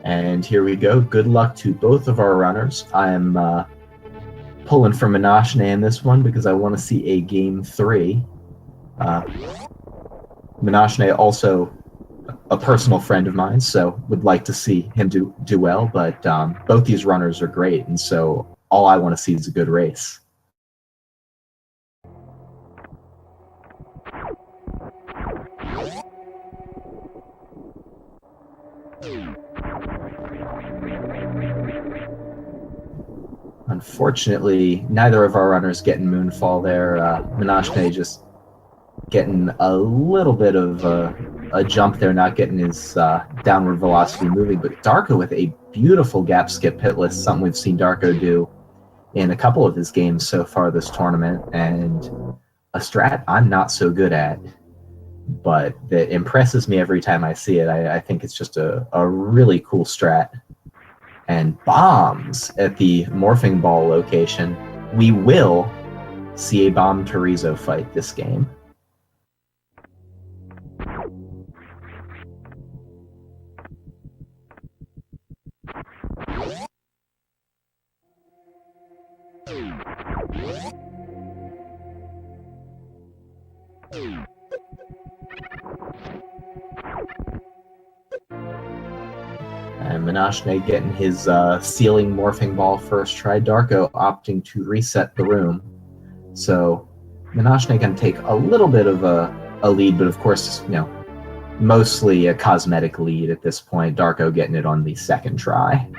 And here we go. Good luck to both of our runners. I'm pulling for Manashne in this one because I want to see a game 3. Manashne also a personal friend of mine, so would like to see him do well. But both these runners are great, and so all I want to see is a good race. Unfortunately, neither of our runners getting Moonfall there. Manashne just getting a little bit of a jump there, not getting his downward velocity moving. But Darko with a beautiful gap skip hitless, something we've seen Darko do in a couple of his games so far this tournament, and a strat I'm not so good at, but that impresses me every time I see it. I think it's just a really cool strat. And bombs at the morphing ball location. We will see a Bomb Torizo fight this game. And Manashne getting his ceiling morphing ball first try. Darko opting to reset the room. So Manashne can take a little bit of a lead, but of course, mostly a cosmetic lead at this point. Darko getting it on the second try.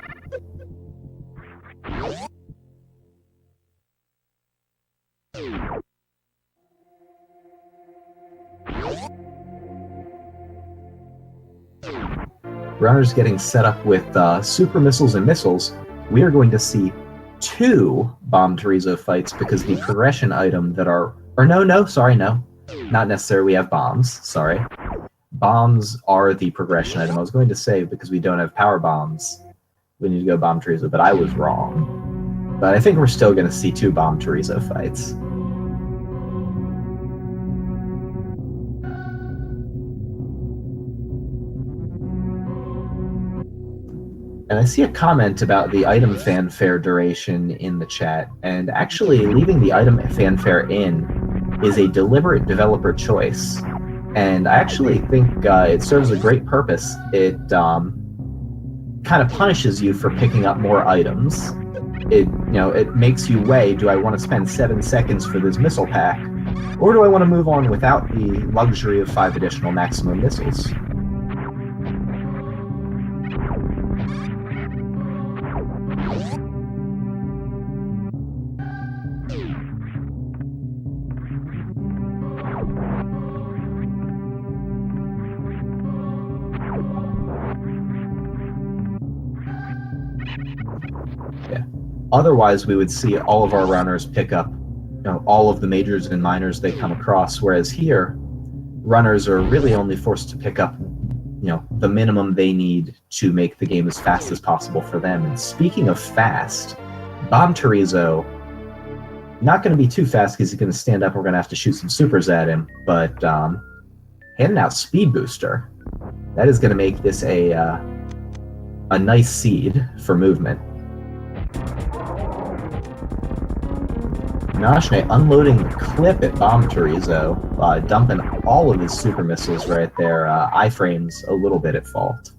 Runners getting set up with super missiles and missiles. We are going to see 2 Bomb Torizo fights because the progression item that are... no. Not necessarily we have bombs, sorry. Bombs are the progression item. I was going to say, because we don't have power bombs, we need to go Bomb Torizo, but I was wrong. But I think we're still going to see 2 Bomb Torizo fights. And I see a comment about the item fanfare duration in the chat, and actually leaving the item fanfare in is a deliberate developer choice. And I actually think it serves a great purpose. It kind of punishes you for picking up more items. It makes you weigh, do I want to spend 7 seconds for this missile pack, or do I want to move on without the luxury of 5 additional maximum missiles? Otherwise, we would see all of our runners pick up all of the majors and minors they come across, whereas here, runners are really only forced to pick up the minimum they need to make the game as fast as possible for them. And speaking of fast, Bomb Torizo, not going to be too fast because he's going to stand up. We're going to have to shoot some supers at him, but handing out Speed Booster, that is going to make this a nice seed for movement. Manashne unloading the clip at Bomb Torizo, dumping all of his super missiles right there. iframe's a little bit at fault.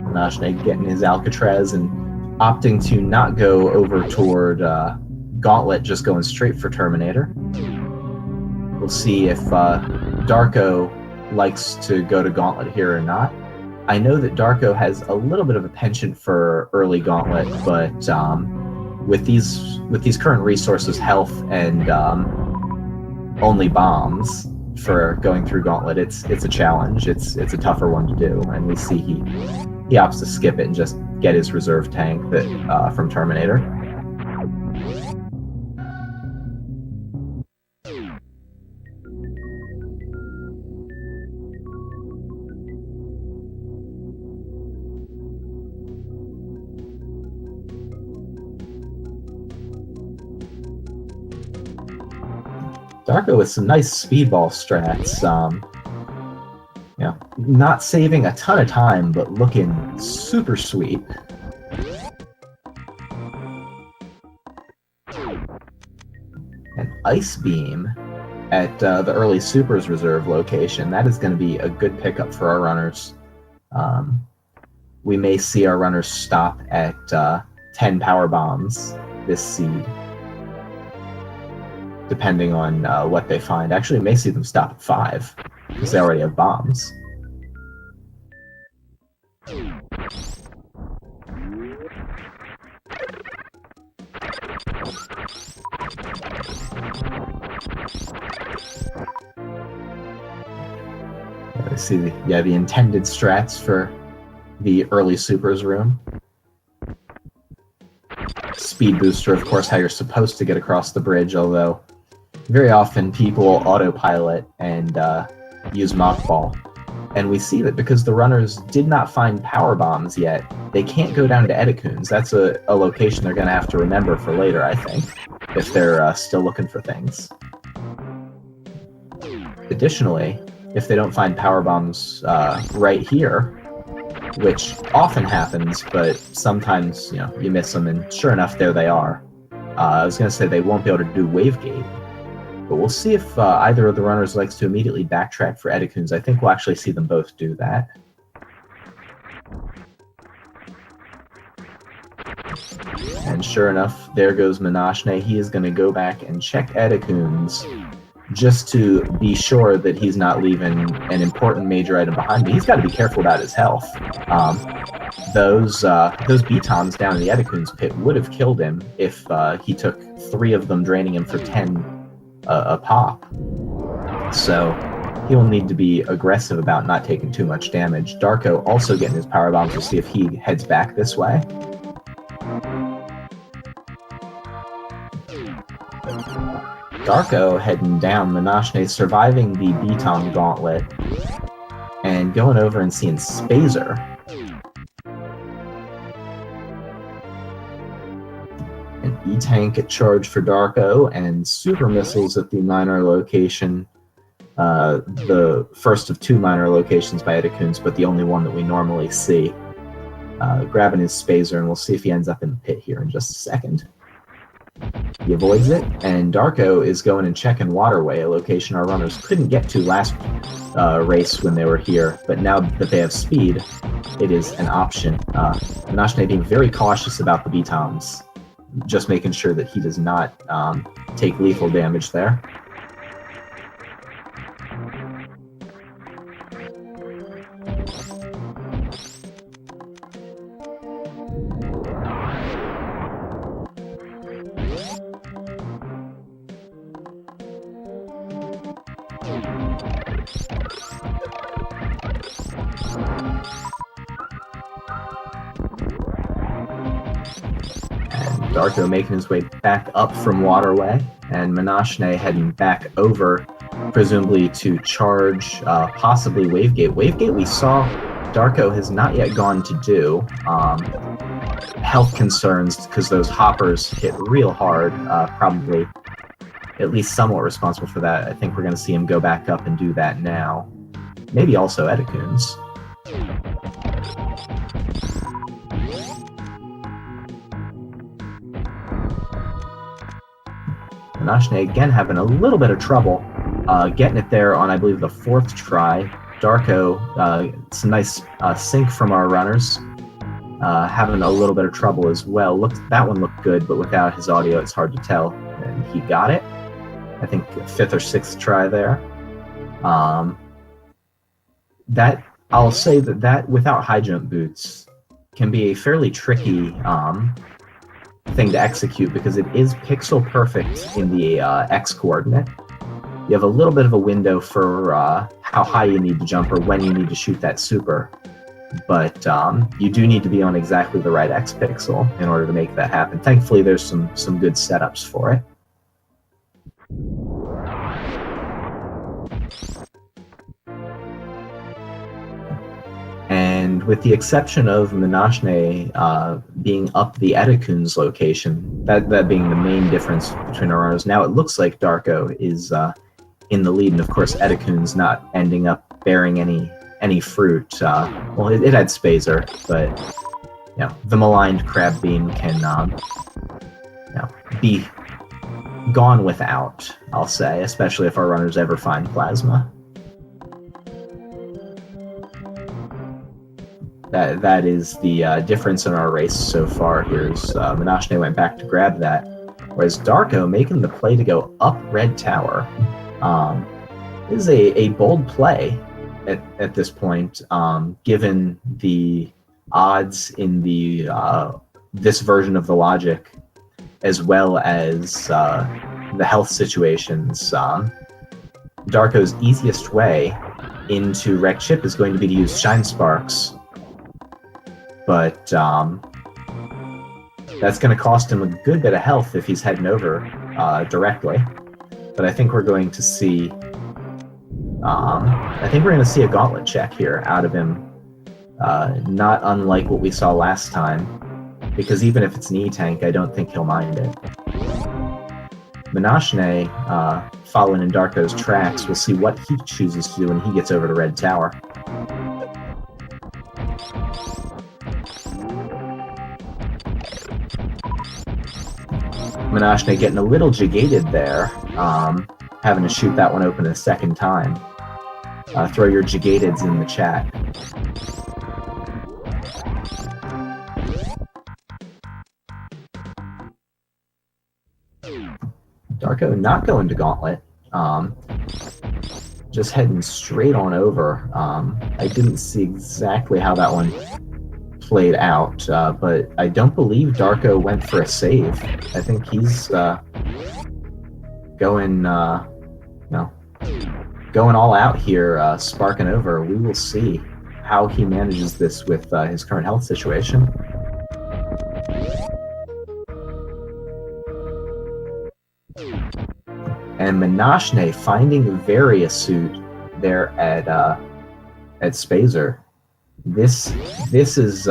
Manashne getting his Alcatraz and opting to not go over toward Gauntlet, just going straight for Terminator. We'll see if Darko likes to go to Gauntlet here or not. I know that Darko has a little bit of a penchant for early Gauntlet, but with these current resources, health and only bombs for going through Gauntlet, it's a challenge. It's a tougher one to do, and we see he opts to skip it and just get his reserve tank that from Terminator. Darko with some nice speedball strats. Not saving a ton of time, but looking super sweet. An Ice Beam at the early Supers Reserve location. That is going to be a good pickup for our runners. We may see our runners stop at 10 power bombs this seed, depending on what they find. Actually, we may see them stop at 5, because they already have bombs. I see the intended strats for the early Supers room. Speed booster, of course, how you're supposed to get across the bridge, although very often people autopilot and use mockball. And we see that because the runners did not find power bombs yet, they can't go down to Edicoons. That's a location they're going to have to remember for later, I think, if they're still looking for things. Additionally, if they don't find power bombs right here, which often happens, but sometimes you miss them, and sure enough, there they are. I was going to say they won't be able to do Wavegate, but we'll see if either of the runners likes to immediately backtrack for Edicoons. I think we'll actually see them both do that. And sure enough, there goes Manashne. He is going to go back and check Edicoons, just to be sure that he's not leaving an important major item behind me. He's got to be careful about his health. Those B-toms down in the Edicoons pit would have killed him if he took 3 of them, draining him for 10 a pop. So he'll need to be aggressive about not taking too much damage. Darko also getting his power bombs. We'll see if he heads back this way. Darko heading down, Manashne surviving the B-Tom gauntlet, and going over and seeing Spazer. An E-Tank at charge for Darko, and super missiles at the minor location. The first of 2 minor locations by Edicoons, but the only one that we normally see. Grabbing his Spazer, and we'll see if he ends up in the pit here in just a second. He avoids it, and Darko is going and checking Waterway, a location our runners couldn't get to last race when they were here, but now that they have speed, it is an option. Manashne being very cautious about the B-Toms, just making sure that he does not take lethal damage there. Darko making his way back up from Waterway, and Manashne heading back over, presumably to charge possibly Wavegate. Wavegate we saw Darko has not yet gone to do. Health concerns, because those hoppers hit real hard, probably at least somewhat responsible for that. I think we're going to see him go back up and do that now. Maybe also Edicoons. Manashne again having a little bit of trouble getting it there on, I believe, the 4th try. Darko, some nice sync from our runners, having a little bit of trouble as well. That one looked good, but without his audio, it's hard to tell. And he got it. I think 5th or 6th try there. That I'll say that without high jump boots can be a fairly tricky thing to execute, because it is pixel perfect in the X coordinate. You have a little bit of a window for how high you need to jump or when you need to shoot that super, but you do need to be on exactly the right X pixel in order to make that happen. Thankfully, there's some good setups for it. And And with the exception of Manashne being up the Etikun's location, that being the main difference between our runners, now it looks like Darko is in the lead, and of course Etikun's not ending up bearing any fruit. Well, it had Spazer, but the maligned crab bean can be gone without, I'll say, especially if our runners ever find plasma. That is the difference in our race so far. Here's Manashne went back to grab that, whereas Darko making the play to go up red tower is a bold play at this point, given the odds in the this version of the logic, as well as the health situations. Darko's easiest way into Wreck Chip is going to be to use Shine Sparks, but that's going to cost him a good bit of health if he's heading over directly. But I think we're going to see a gauntlet check here out of him, not unlike what we saw last time, because even if it's an E-Tank, I don't think he'll mind it. Manashne, following in Darko's tracks, we'll see what he chooses to do when he gets over to Red Tower. Manashne getting a little jigated there, having to shoot that one open a second time. Throw your jigateds in the chat. Darko not going to Gauntlet, just heading straight on over. I didn't see exactly how that one played out, but I don't believe Darko went for a save. I think he's going all out here, sparking over. We will see how he manages this with his current health situation. And Manashne finding Varia suit there at Spazer. This is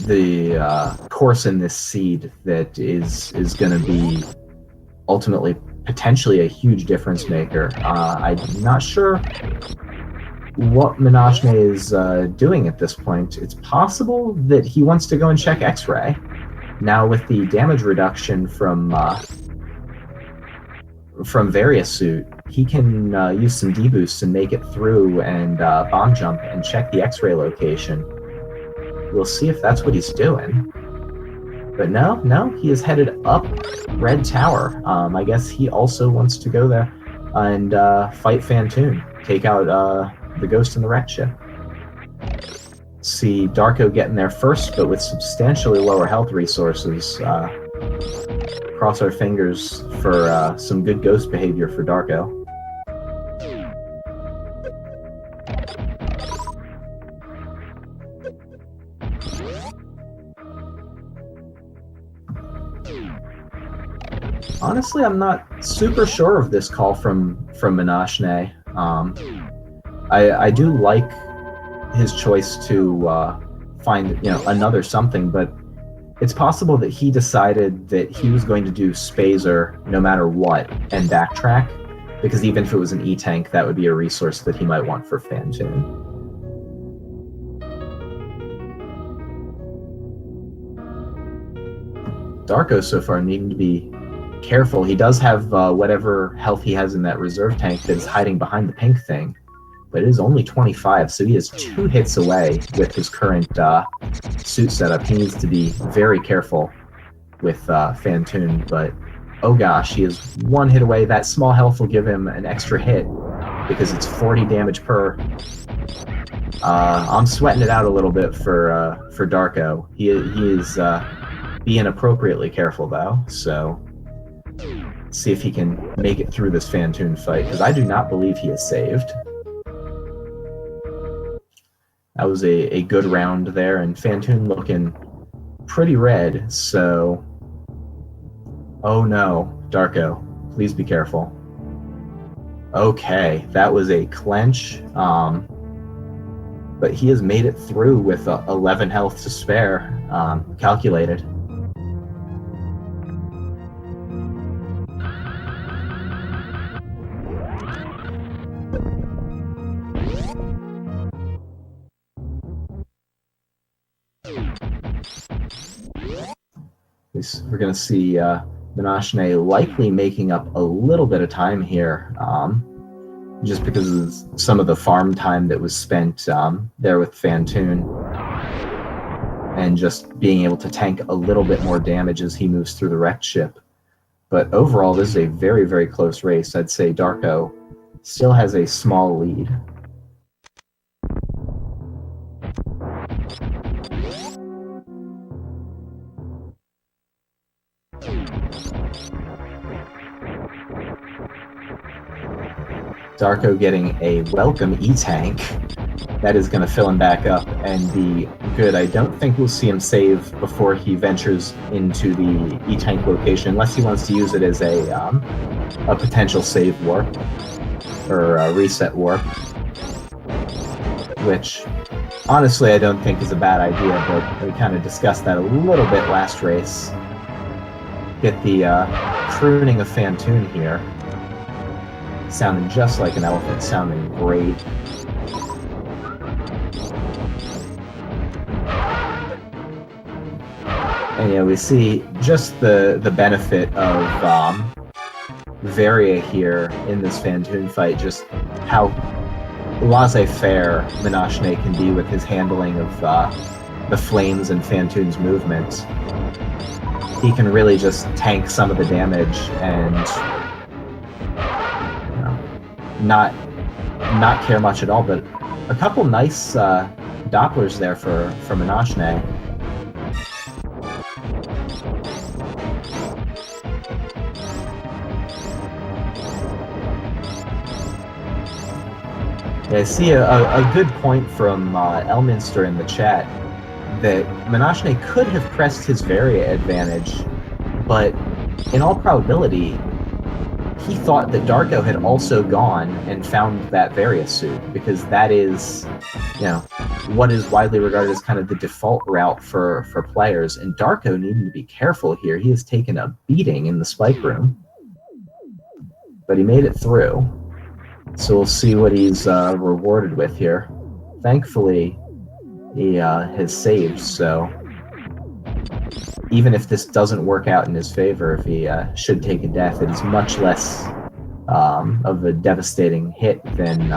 the course in this seed that is going to be ultimately potentially a huge difference maker. I'm not sure what Manashne is doing at this point. It's possible that he wants to go and check X-Ray. Now with the damage reduction from Various Suit, he can use some deboosts and make it through and bomb jump and check the X-Ray location. We'll see if that's what he's doing. But no, he is headed up Red Tower. I guess he also wants to go there and fight Fantoon, take out the Ghost in the Wreck Ship. See Darko getting there first, but with substantially lower health resources. Cross our fingers for some good ghost behavior for Darko. Honestly, I'm not super sure of this call from Manashne. I do like his choice to find another something, but it's possible that he decided that he was going to do Spazer no matter what and backtrack, because even if it was an E-Tank, that would be a resource that he might want for Fantoon. Darko so far needing to be careful. He does have whatever health he has in that reserve tank that is hiding behind the pink thing, but it is only 25, so he is 2 hits away with his current suit setup. He needs to be very careful with Fantoon, but oh gosh, he is 1 hit away. That small health will give him an extra hit because it's 40 damage per. I'm sweating it out a little bit for Darko. He is being appropriately careful though, so see if he can make it through this Fantoon fight, because I do not believe he is saved. That was a good round there, and Fantoon looking pretty red, so. Oh no, Darko, please be careful. Okay, that was a clench. but he has made it through with 11 health to spare, calculated. We're going to see Manashne likely making up a little bit of time here, just because of some of the farm time that was spent there with Fantoon, and just being able to tank a little bit more damage as he moves through the wrecked ship. But overall, this is a very, very close race. I'd say Darko still has a small lead. Darko getting a welcome E-tank. That is going to fill him back up and be good. I don't think we'll see him save before he ventures into the E-tank location, unless he wants to use it as a potential save warp, or a reset warp, which honestly I don't think is a bad idea, but we kind of discussed that a little bit last race. Get the crooning of Fantoon here. Sounding just like an elephant, sounding great. And we see just the benefit of Varia here in this Fantoon fight, just how laissez-faire Manashne can be with his handling of the flames and Fantoon's movement. He can really just tank some of the damage and not care much at all, but a couple nice Dopplers there for Manashne. Yeah, I see a good point from Elminster in the chat that Manashne could have pressed his Varia advantage, but in all probability, he thought that Darko had also gone and found that Varia suit, because that is, what is widely regarded as kind of the default route for players, and Darko needing to be careful here. He has taken a beating in the spike room, but he made it through. So we'll see what he's rewarded with here. Thankfully, he has saved, so even if this doesn't work out in his favor, if he should take a death, it is much less of a devastating hit than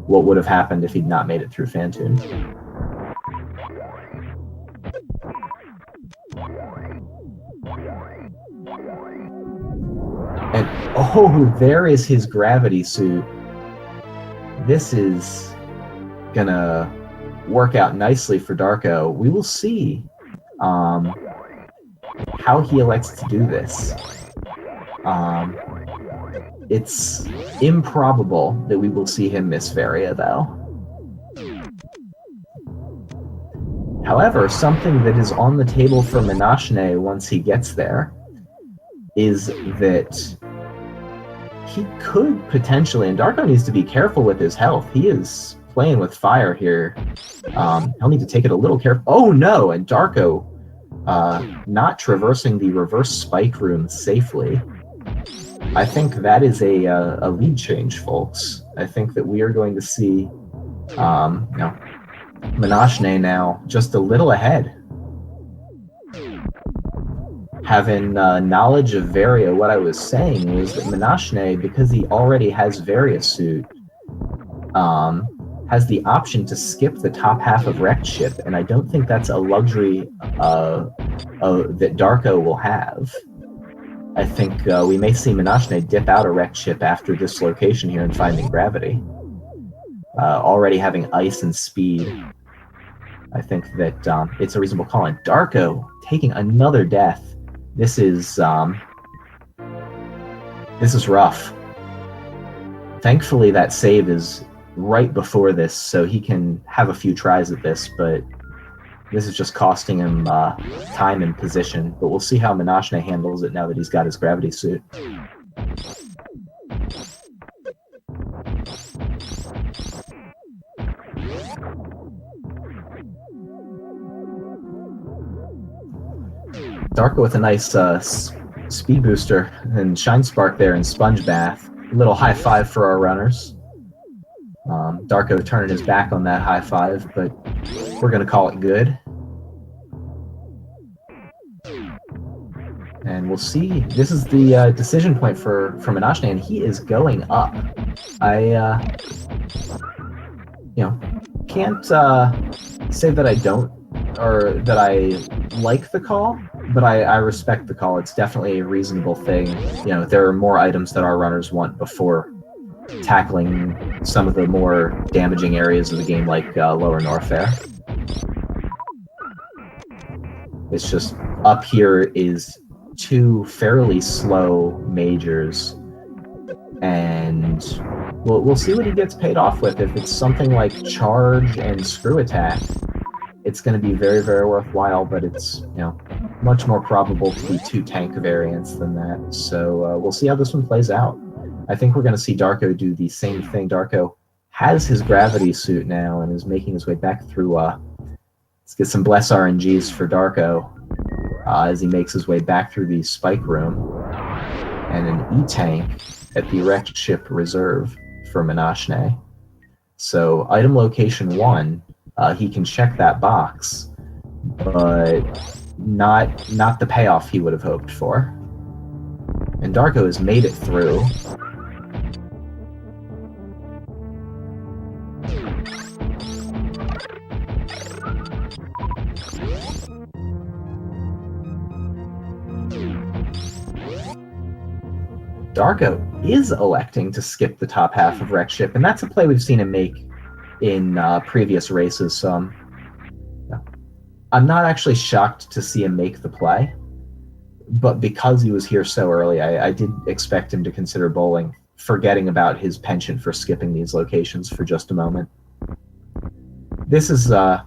what would have happened if he'd not made it through Fantoon. And oh, there is his gravity suit. This is gonna work out nicely for Darko. We will see how he elects to do this. It's improbable that we will see him miss Varia, though. However, something that is on the table for Manashne once he gets there is that he could potentially, and Darko needs to be careful with his health. He is playing with fire here. He'll need to take it a little careful. Oh no, and Darko not traversing the reverse spike room safely. I think that is a lead change, folks. I think that we are going to see Manashne now just a little ahead. Having knowledge of Varia, what I was saying was that Manashne, because he already has Varia suit, has the option to skip the top half of Wrecked Ship, and I don't think that's a luxury that Darko will have. I think we may see Manashne dip out a Wrecked Ship after this location here and finding gravity. Already having ice and speed, I think that it's a reasonable call. And Darko taking another death. This is rough. Thankfully, that save is right before this, so he can have a few tries at this, but this is just costing him time and position. But we'll see how Manashne handles it now that he's got his gravity suit. Darko with a nice speed booster and Shine Spark there in Sponge Bath. A little high five for our runners. Darko turning his back on that high five, but we're going to call it good. And we'll see. This is the decision point for Manashne, and he is going up. I, can't say that I don't, or that I like the call, but I respect the call. It's definitely a reasonable thing. There are more items that our runners want before tackling some of the more damaging areas of the game, like Lower Norfair. It's just up here is two fairly slow majors, and we'll see what he gets paid off with. If it's something like charge and screw attack, it's going to be very, very worthwhile, but it's much more probable to be two tank variants than that. So we'll see how this one plays out. I think we're going to see Darko do the same thing. Darko has his gravity suit now and is making his way back through. Let's get some bless RNGs for Darko as he makes his way back through the spike room, and an E-tank at the wrecked ship reserve for Manashne. So item location 1, he can check that box, but not the payoff he would have hoped for. And Darko has made it through. Darko is electing to skip the top half of Wreck Ship, and that's a play we've seen him make in previous races, so I'm not actually shocked to see him make the play, but because he was here so early, I did expect him to consider bowling, forgetting about his penchant for skipping these locations for just a moment. This is a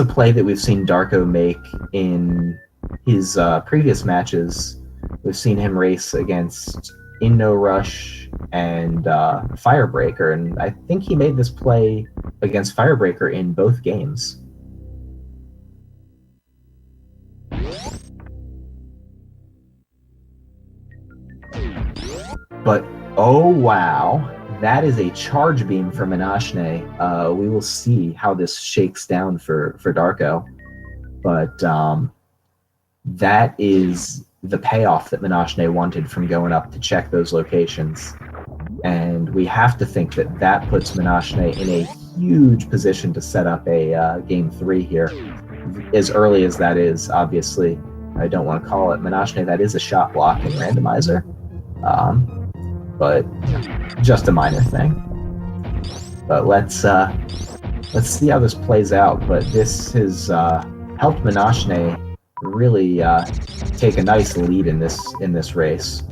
play that we've seen Darko make in his previous matches. We've seen him race against In No Rush and Firebreaker, and I think he made this play against Firebreaker in both games. But, oh wow, that is a charge beam for Manashne. We will see how this shakes down for Darko. But that is the payoff that Manashne wanted from going up to check those locations. And we have to think that that puts Manashne in a huge position to set up a Game 3 here. As early as that is, obviously, I don't want to call it Manashne, that is a shot blocking randomizer. But just a minor thing. But let's see how this plays out. But this has helped Manashne really take a nice lead in this race.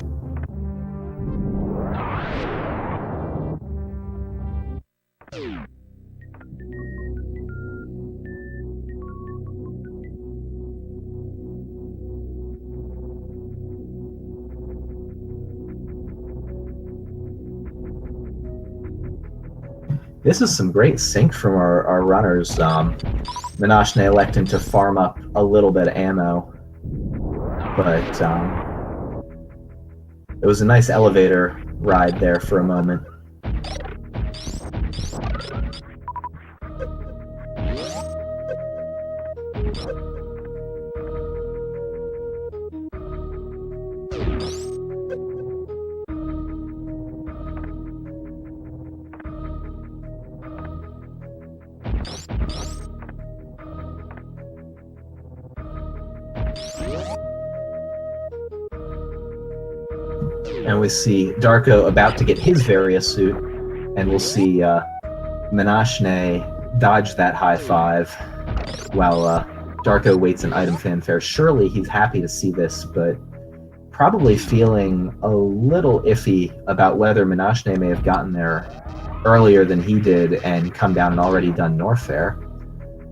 This is some great sync from our runners. Manashne electing to farm up a little bit of ammo, but it was a nice elevator ride there for a moment. And we see Darko about to get his Varia suit, and we'll see Manashne dodge that high five while Darko waits an item fanfare. Surely he's happy to see this, but probably feeling a little iffy about whether Manashne may have gotten there earlier than he did and come down and already done Norfair.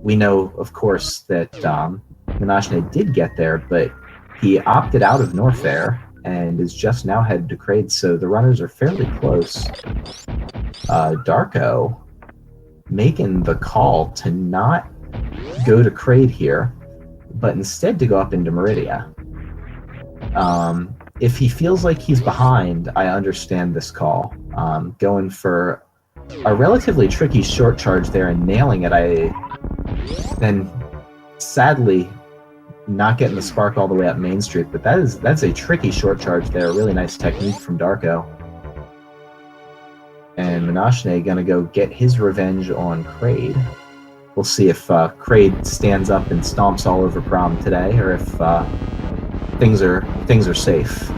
We know, of course, that Manashne did get there, but he opted out of Norfair and is just now headed to Kraid, so the runners are fairly close. Darko making the call to not go to Kraid here, but instead to go up into Meridia. If he feels like he's behind, I understand this call. Going for a relatively tricky short charge there and nailing it, then sadly not getting the spark all the way up Main Street, but that's a tricky short charge there. A really nice technique from Darko. And Manashne gonna go get his revenge on Kraid. We'll see if Kraid stands up and stomps all over Prom today, or if things are safe.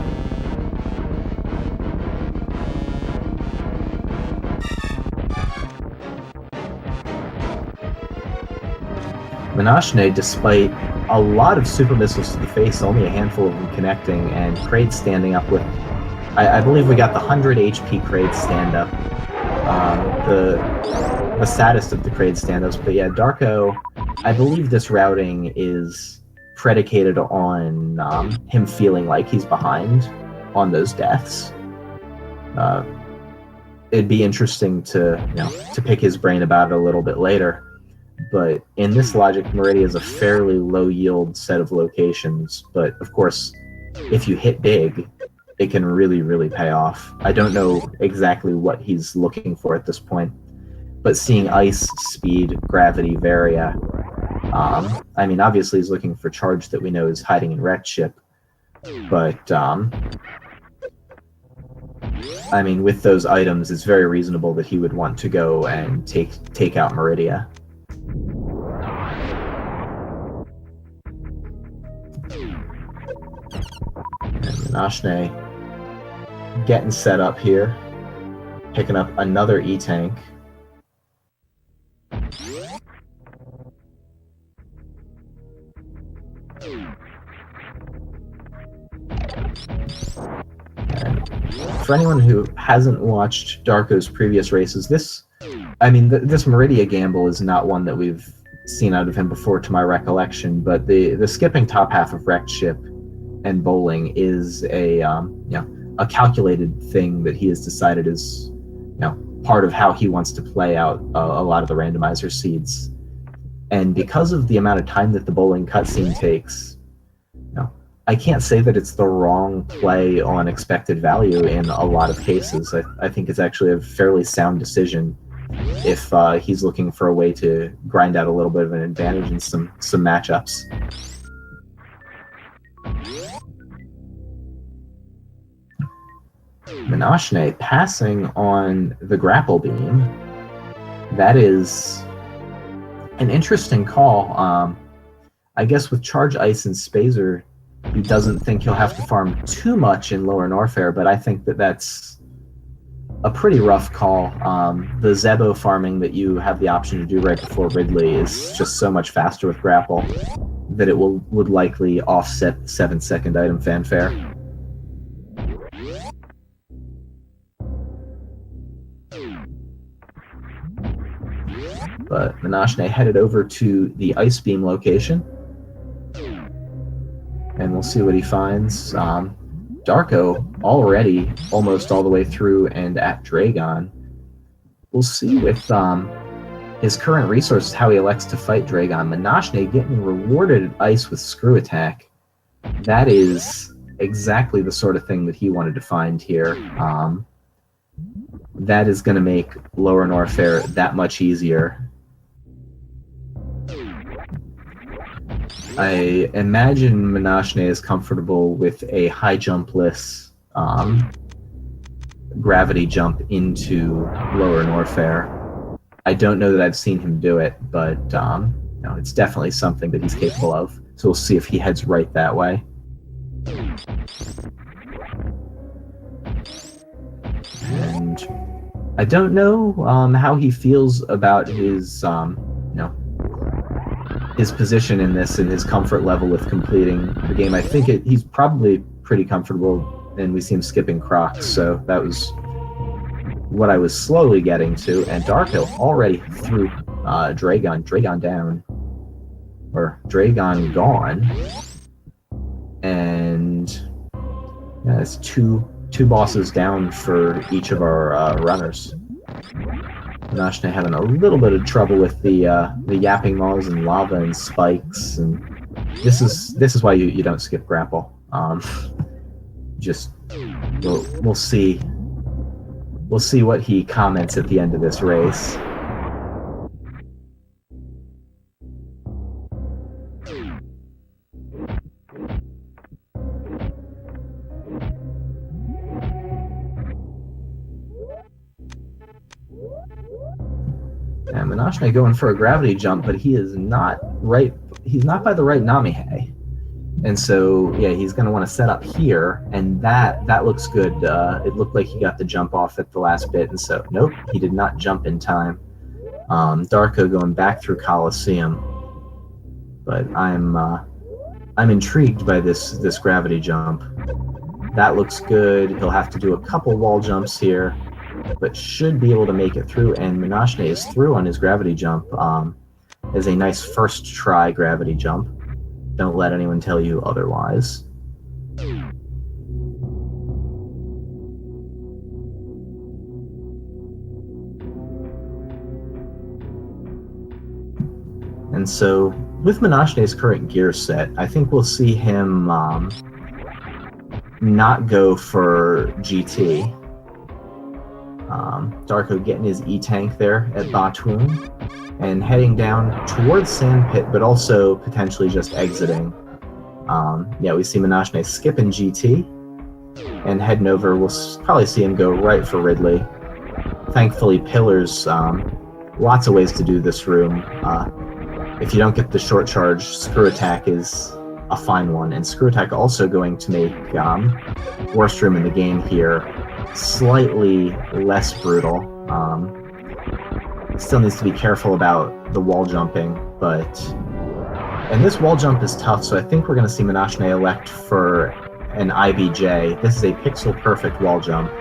Manashne, despite a lot of super missiles to the face, only a handful of them connecting, and Kraid standing up with, I believe we got the 100 HP Kraid stand up. The saddest of the Kraid stand-ups, but yeah, Darko, I believe this routing is predicated on him feeling like he's behind on those deaths. It'd be interesting to pick his brain about it a little bit later, but in this logic, Meridia is a fairly low-yield set of locations, but of course, if you hit big, it can really, really pay off. I don't know exactly what he's looking for at this point, but seeing ice, speed, gravity, Varia, I mean, obviously he's looking for charge that we know is hiding in Wrecked Ship, but, I mean, with those items, it's very reasonable that he would want to go and take out Meridia. And Manashne getting set up here, picking up another E-Tank. And for anyone who hasn't watched Darko's previous races, this Meridia gamble is not one that we've seen out of him before to my recollection, but the skipping top half of Wrecked Ship and bowling is a calculated thing that he has decided is part of how he wants to play out a lot of the randomizer seeds. And because of the amount of time that the bowling cutscene takes, I can't say that it's the wrong play on expected value in a lot of cases. I think it's actually a fairly sound decision if he's looking for a way to grind out a little bit of an advantage in some matchups. Manashne passing on the grapple beam. That is an interesting call. I guess with Charge Ice and Spazer, he doesn't think he'll have to farm too much in Lower Norfair, but I think that that's a pretty rough call. The Zebo farming that you have the option to do right before Ridley is just so much faster with grapple that it would likely offset the 7-second item fanfare. But Manashne headed over to the Ice Beam location, and we'll see what he finds. Darko already almost all the way through and at Dragon. We'll see with his current resources how he elects to fight Dragon. Manashne getting rewarded at Ice with Screw Attack. That is exactly the sort of thing that he wanted to find here. That is going to make Lower Norfair that much easier. I imagine Manashne is comfortable with a high jumpless gravity jump into Lower Norfair. I don't know that I've seen him do it, but it's definitely something that he's capable of. So we'll see if he heads right that way. And I don't know how he feels about his his position in this and his comfort level with completing the game. I think he's probably pretty comfortable, and we see him skipping Crocs, so that was what I was slowly getting to. And Darko already threw Dragon down, or Dragon gone, and yeah, it's two bosses down for each of our runners. Manashne having a little bit of trouble with the yapping maws and lava and spikes, and this is why you don't skip grapple. Just we'll see what he comments at the end of this race. And Manashne going for a gravity jump, but he is not right. He's not by the right Namihe. And so, yeah, he's going to want to set up here, and that looks good. It looked like he got the jump off at the last bit, and so, nope, he did not jump in time. Darko going back through Coliseum, but I'm intrigued by this gravity jump. That looks good. He'll have to do a couple wall jumps here, but should be able to make it through, and Manashne is through on his gravity jump. Is a nice first try gravity jump. Don't let anyone tell you otherwise. And so, with Manashne's current gear set, I think we'll see him not go for GT. Darko getting his E-tank there at Batun and heading down towards Sandpit, but also potentially just exiting. Yeah, we see Manashne skipping GT and heading over. We'll probably see him go right for Ridley. Thankfully, pillars, lots of ways to do this room. If you don't get the short charge, Screw Attack is a fine one. And Screw Attack also going to make worst room in the game here slightly less brutal. Still needs to be careful about the wall jumping, and this wall jump is tough, so I think we're going to see Manashne elect for an IBJ. This is a pixel perfect wall jump,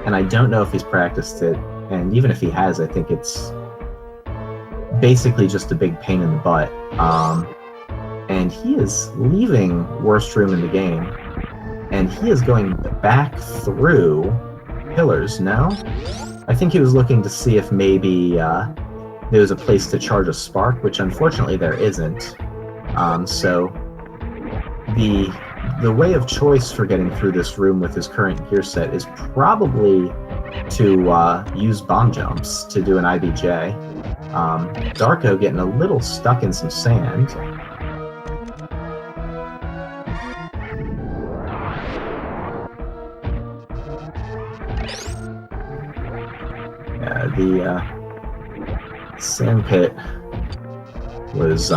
and I don't know if he's practiced it, and even if he has, I think it's basically just a big pain in the butt. And he is leaving worst room in the game, and he is going back through pillars now. I think he was looking to see if maybe there was a place to charge a spark, which unfortunately there isn't. So the way of choice for getting through this room with his current gear set is probably to use bomb jumps to do an IBJ. Darko getting a little stuck in some sand. The sand pit was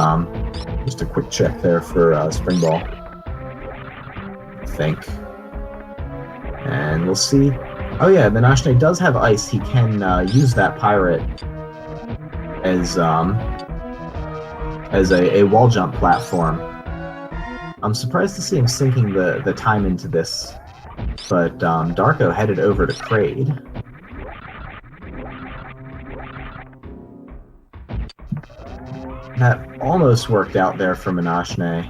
just a quick check there for spring ball, I think. And we'll see. Oh yeah, Manashne does have ice. He can use that pirate as a wall jump platform. I'm surprised to see him sinking the time into this, but Darko headed over to Kraid. That almost worked out there for Manashne.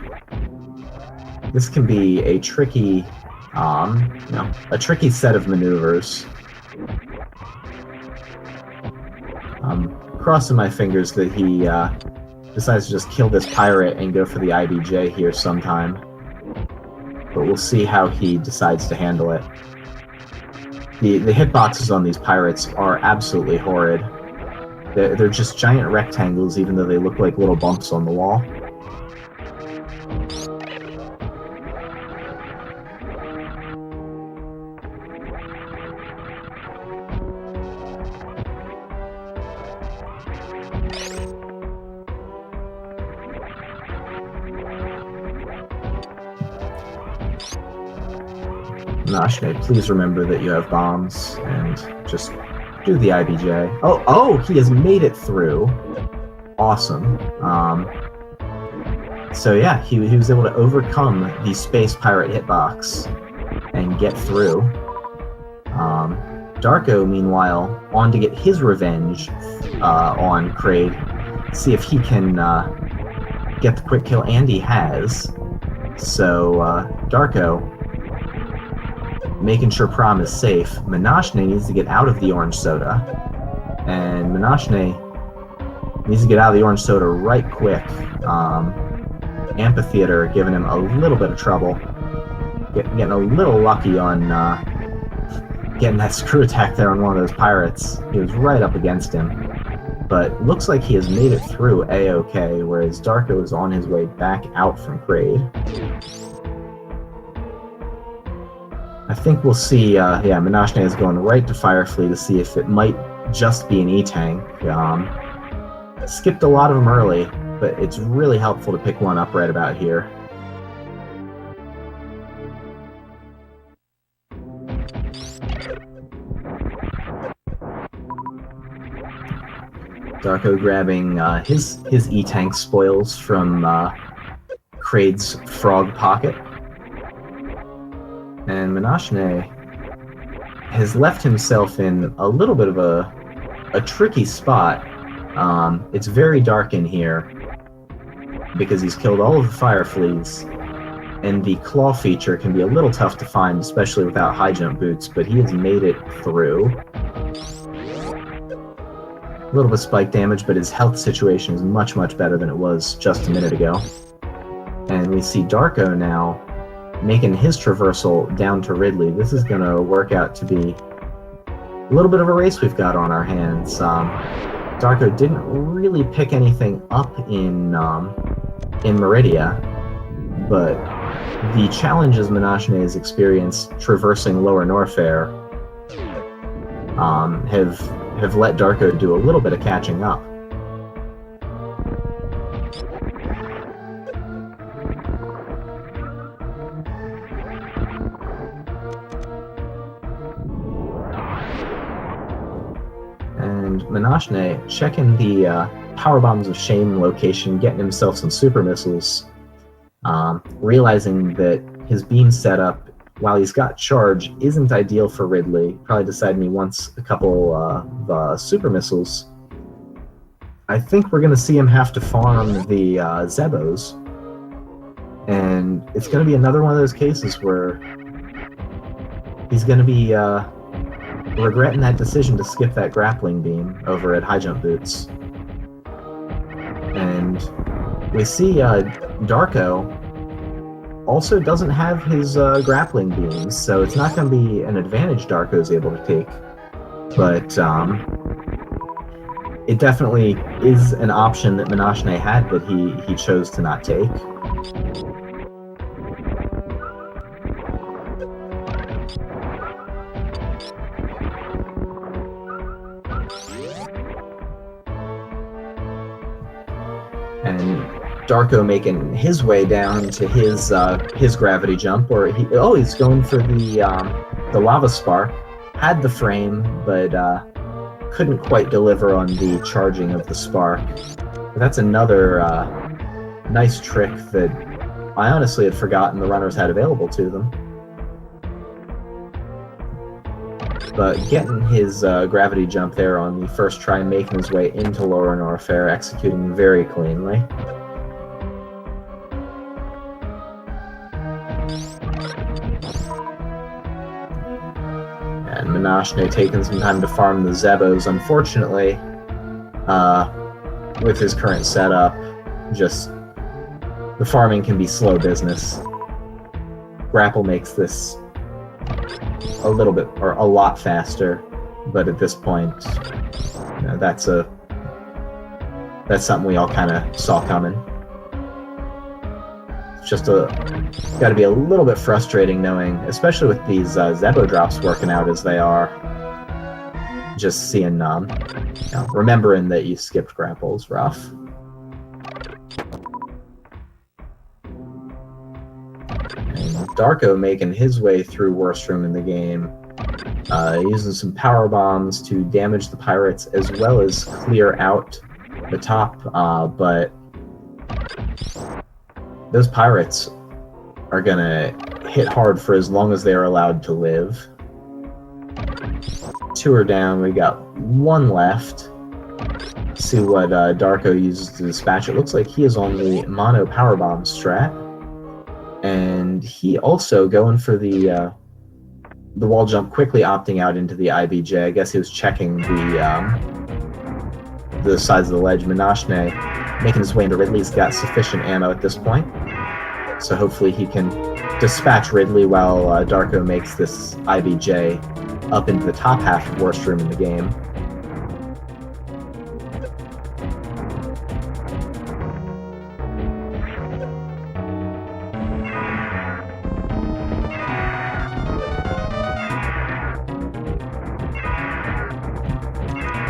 This can be a tricky, a tricky set of maneuvers. I'm crossing my fingers that he decides to just kill this pirate and go for the IBJ here sometime. But we'll see how he decides to handle it. The hitboxes on these pirates are absolutely horrid. They're just giant rectangles, even though they look like little bumps on the wall. Manashne, please remember that you have bombs, and just do the IBJ. Oh, he has made it through. Awesome. So yeah, he was able to overcome the space pirate hitbox and get through. Darko, meanwhile, on to get his revenge on Kraid. See if he can get the quick kill, and he has. So Darko making sure Prom is safe. Manashne needs to get out of the orange soda, and Manashne needs to get out of the orange soda right quick. amphitheater giving him a little bit of trouble. Getting a little lucky on getting that screw attack there on one of those pirates. He was right up against him. But looks like he has made it through A-OK, whereas Darko is on his way back out from Kraid. I think we'll see, Manashne is going right to Firefly to see if it might just be an E-Tank. Skipped a lot of them early, but it's really helpful to pick one up right about here. Darko grabbing his E-Tank spoils from Kraid's frog pocket. And Manashne has left himself in a little bit of a tricky spot. It's very dark in here because he's killed all of the fire fleas, and the claw feature can be a little tough to find, especially without high jump boots, but he has made it through. A little bit of spike damage, but his health situation is much, much better than it was just a minute ago. And we see Darko now making his traversal down to Ridley. This is going to work out to be a little bit of a race we've got on our hands. Darko didn't really pick anything up in Meridia, but the challenges Manashne has experienced traversing Lower Norfair have let Darko do a little bit of catching up. And Manashne checking the Power Bombs of Shame location, getting himself some super missiles, realizing that his beam setup, while he's got charge, isn't ideal for Ridley. Probably deciding he wants a couple of super missiles. I think we're going to see him have to farm the Zebos. And it's going to be another one of those cases where he's going to be regretting that decision to skip that grappling beam over at high jump boots. And we see Darko also doesn't have his grappling beams, so it's not going to be an advantage Darko's able to take. But it definitely is an option that Manashne had that he chose to not take. And Darko making his way down to his gravity jump, or he's going for the lava spark. Had the frame, but couldn't quite deliver on the charging of the spark. But that's another nice trick that I honestly had forgotten the runners had available to them. But getting his gravity jump there on the first try, making his way into Lower Norfair, executing very cleanly. And Manashne taking some time to farm the Zebos. Unfortunately, with his current setup, just the farming can be slow business. Grapple makes this a little bit, or a lot faster, but at this point, that's something we all kind of saw coming. It's just got to be a little bit frustrating knowing, especially with these Zebo drops working out as they are, just seeing, remembering that you skipped grapple is rough. Darko making his way through worst room in the game, using some power bombs to damage the pirates as well as clear out the top, but those pirates are gonna hit hard for as long as they are allowed to live. 2 are down, we got 1 left. See what Darko uses to dispatch. It looks like he is on the mono power bomb strat. And he also going for the wall jump, quickly opting out into the IBJ. I guess he was checking the size of the ledge. Manashne making his way into Ridley. He's got sufficient ammo at this point, so hopefully he can dispatch Ridley while Darko makes this IBJ up into the top half of worst room in the game.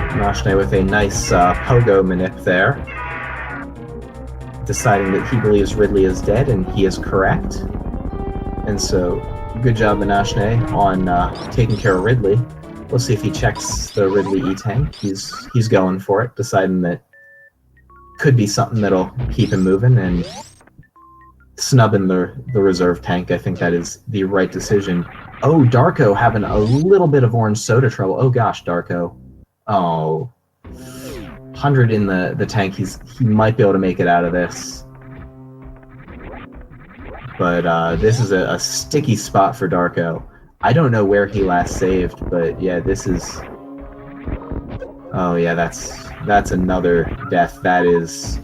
Manashne with a nice pogo manip there, deciding that he believes Ridley is dead, and he is correct. And so, good job, Manashne, on taking care of Ridley. We'll see if he checks the Ridley E-tank. He's going for it, deciding that could be something that'll keep him moving, and snubbing the reserve tank. I think that is the right decision. Oh, Darko having a little bit of orange soda trouble. Oh gosh, Darko. Oh, 100 in the tank. He might be able to make it out of this. But this is a sticky spot for Darko. I don't know where he last saved, but yeah, this is... Oh yeah, that's another death. That is,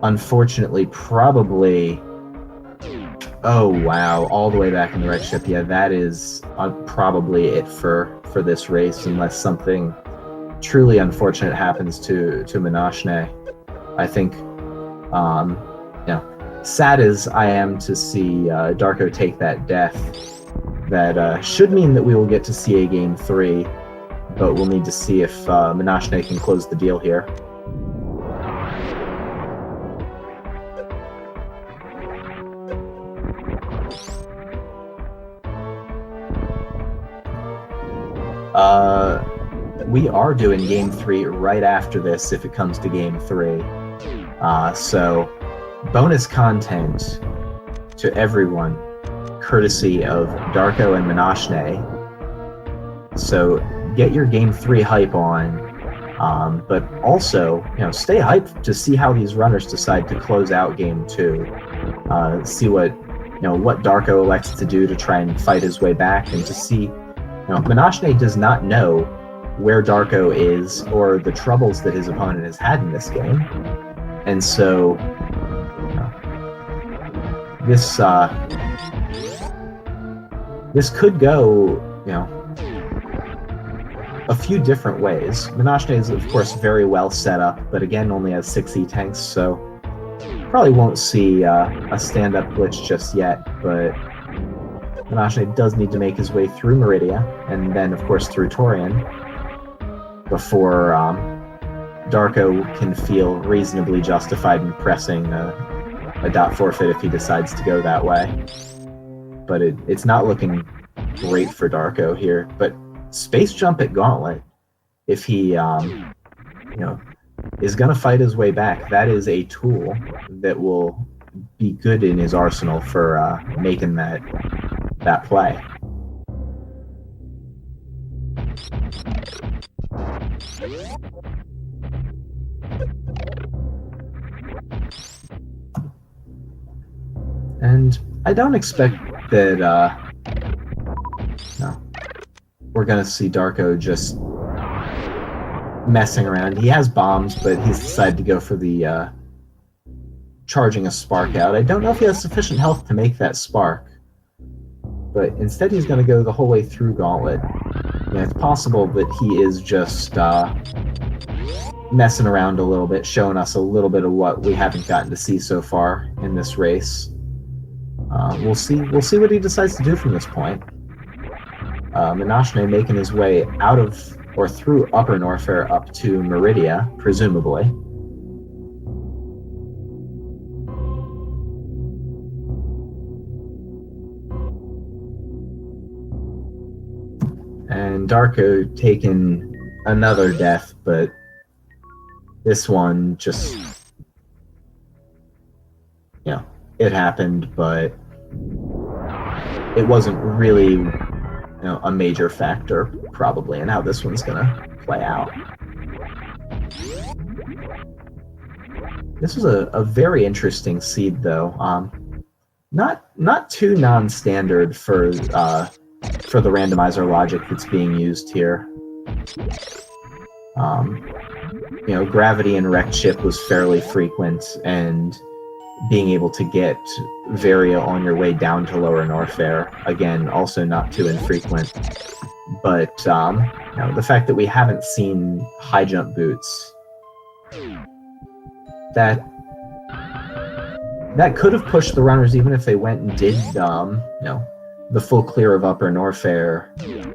unfortunately, probably... Oh wow, all the way back in the wreck ship. Yeah, that is probably it for this race, unless something truly unfortunate happens to Manashne. I think, sad as I am to see Darko take that death, that should mean that we will get to see a Game 3, but we'll need to see if Manashne can close the deal here. We are doing Game 3 right after this if it comes to Game 3. So, bonus content to everyone, courtesy of Darko and Manashne. So, get your Game 3 hype on, but also, stay hyped to see how these runners decide to close out Game 2. See what Darko elects to do to try and fight his way back, and to see, Manashne does not know where Darko is or the troubles that his opponent has had in this game. And so, this could go, a few different ways. Manashne is, of course, very well set up, but again, only has 6 E-tanks, so probably won't see a stand-up glitch just yet, but Manashne does need to make his way through Meridia, and then, of course, through Torian, before Darko can feel reasonably justified in pressing a dot forfeit if he decides to go that way. But it's not looking great for Darko here. But space jump at Gauntlet, if he is going to fight his way back, that is a tool that will be good in his arsenal for making that play. And I don't expect that we're going to see Darko just messing around. He has bombs, but he's decided to go for the charging a spark out. I don't know if he has sufficient health to make that spark, but instead he's going to go the whole way through Gauntlet. It's possible that he is just messing around a little bit, showing us a little bit of what we haven't gotten to see so far in this race. We'll see what he decides to do from this point. Manashne making his way out of or through Upper Norfair up to Meridia, presumably. And Darko taking another death, but this one just, it happened, but it wasn't really, a major factor, probably, in how this one's gonna play out. This was a very interesting seed, though. Not too non-standard for the randomizer logic that's being used here. Gravity in wrecked ship was fairly frequent, and being able to get Varia on your way down to Lower Norfair, again, also not too infrequent. But the fact that we haven't seen high jump boots, that could have pushed the runners, even if they went and did the full clear of Upper Norfair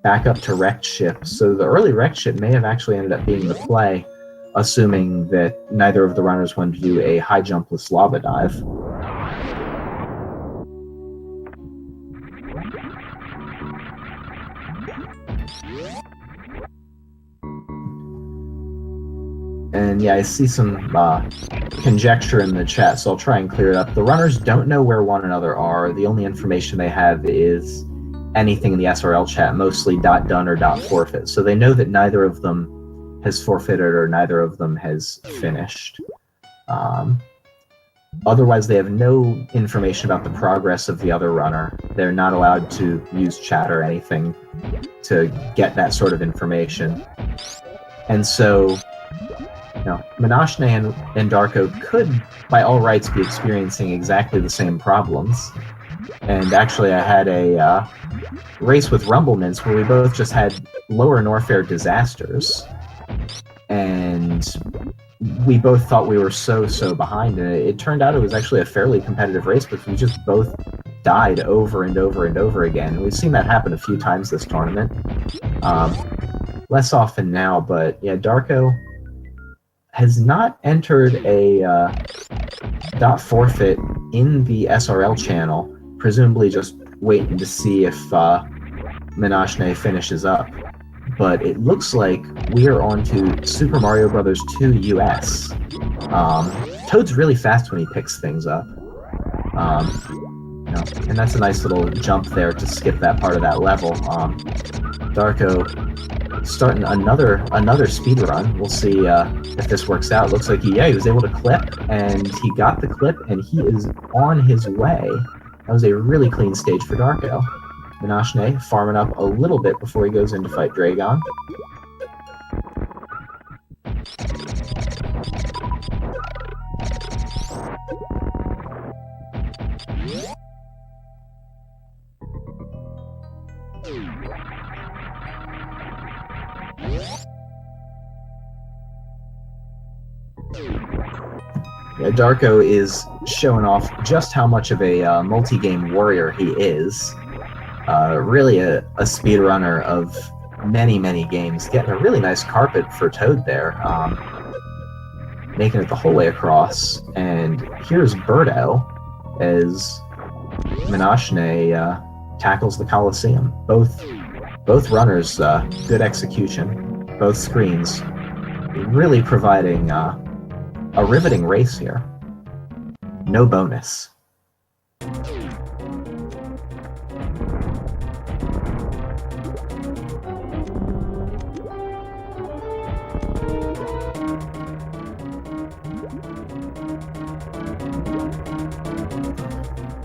back up to wrecked ship. So the early wrecked ship may have actually ended up being the play, assuming that neither of the runners wanted to do a high jumpless lava dive. And yeah, I see some conjecture in the chat, so I'll try and clear it up. The runners don't know where one another are. The only information they have is anything in the SRL chat, mostly .done or .forfeit. So they know that neither of them has forfeited or neither of them has finished. Otherwise, they have no information about the progress of the other runner. They're not allowed to use chat or anything to get that sort of information. And so Manashne and Darko could, by all rights, be experiencing exactly the same problems. And actually, I had a race with Rumblements where we both just had Lower Norfair disasters. And we both thought we were so behind. And it turned out it was actually a fairly competitive race, but we just both died over and over and over again. And we've seen that happen a few times this tournament. Less often now, but yeah, Darko has not entered a .forfeit in the SRL channel, presumably just waiting to see if Manashne finishes up. But it looks like we are on to Super Mario Bros. 2 US. Toad's really fast when he picks things up. And that's a nice little jump there to skip that part of that level. Darko starting another speed run. We'll see if this works out. Looks like he was able to clip, and he got the clip, and he is on his way. That was a really clean stage for Darko. Manashne farming up a little bit before he goes in to fight Dragon. Yeah, Darko is showing off just how much of a multi-game warrior he is. Really a speedrunner of many games. Getting a really nice carpet for Toad there. Making it the whole way across. And here's Birdo as Manashne tackles the Coliseum. Both runners, good execution. Both screens really providing a riveting race here. No bonus.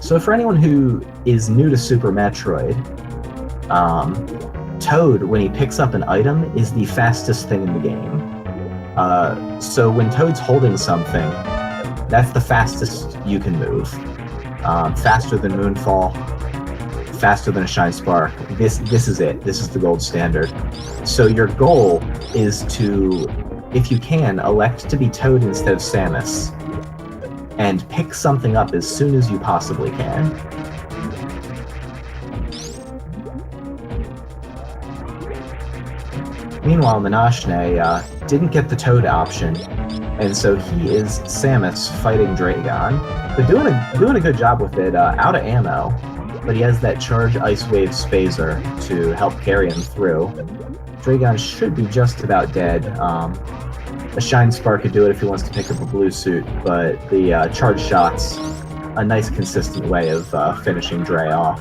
So for anyone who is new to Super Metroid, Toad, when he picks up an item, is the fastest thing in the game. So when Toad's holding something, that's the fastest you can move. Faster than Moonfall, faster than a Shine Spark. This is it. This is the gold standard. So your goal is to, if you can, elect to be Toad instead of Samus, and pick something up as soon as you possibly can. Meanwhile, Manashne didn't get the Toad option, and so he is Samus fighting Dragon. But doing a good job with it, out of ammo, but he has that Charge Ice Wave Spazer to help carry him through. Dragon should be just about dead. A Shine Spark could do it if he wants to pick up a blue suit, but the Charge Shot's a nice consistent way of finishing Dre off.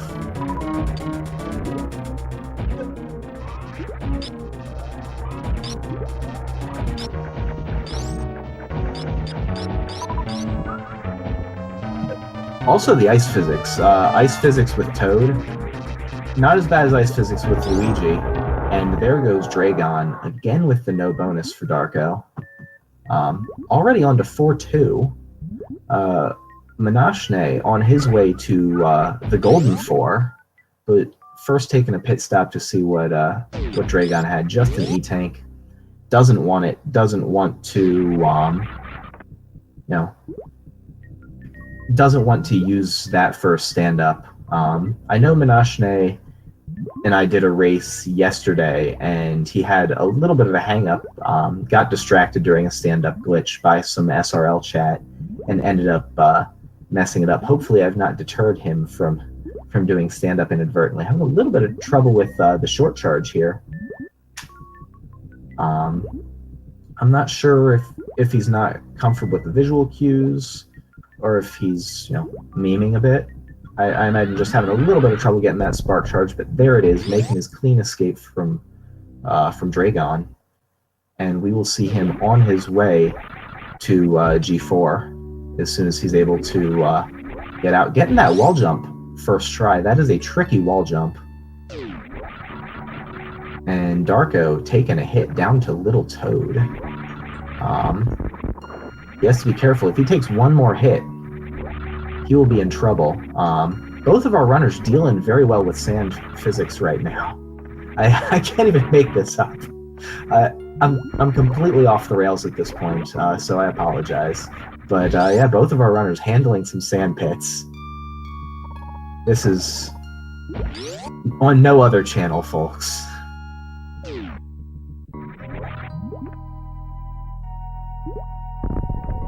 Also the ice physics. Ice physics with Toad, not as bad as ice physics with Luigi, And there goes Dragon, again with the no bonus for Darko. Already on to 4-2. Manashne on his way to the Golden 4, but first taking a pit stop to see what Dragon had. Just an E-Tank. Doesn't want it. Doesn't want to, doesn't want to use that first stand-up. I know Manashne and I did a race yesterday, and he had a little bit of a hang-up, got distracted during a stand-up glitch by some SRL chat, and ended up messing it up. Hopefully I've not deterred him from doing stand-up inadvertently. Having a little bit of trouble with the short charge here. I'm not sure if he's not comfortable with the visual cues, or if he's, memeing a bit. I imagine just having a little bit of trouble getting that spark charge, but there it is, making his clean escape from Dragon. And we will see him on his way to G4 as soon as he's able to get out. Getting that wall jump first try, that is a tricky wall jump. And Darko taking a hit down to Little Toad. He has to be careful. If he takes one more hit, he will be in trouble. Both of our runners dealing very well with sand physics right now. I can't even make this up. I'm completely off the rails at this point, so I apologize. But yeah, both of our runners handling some sand pits. This is on no other channel, folks.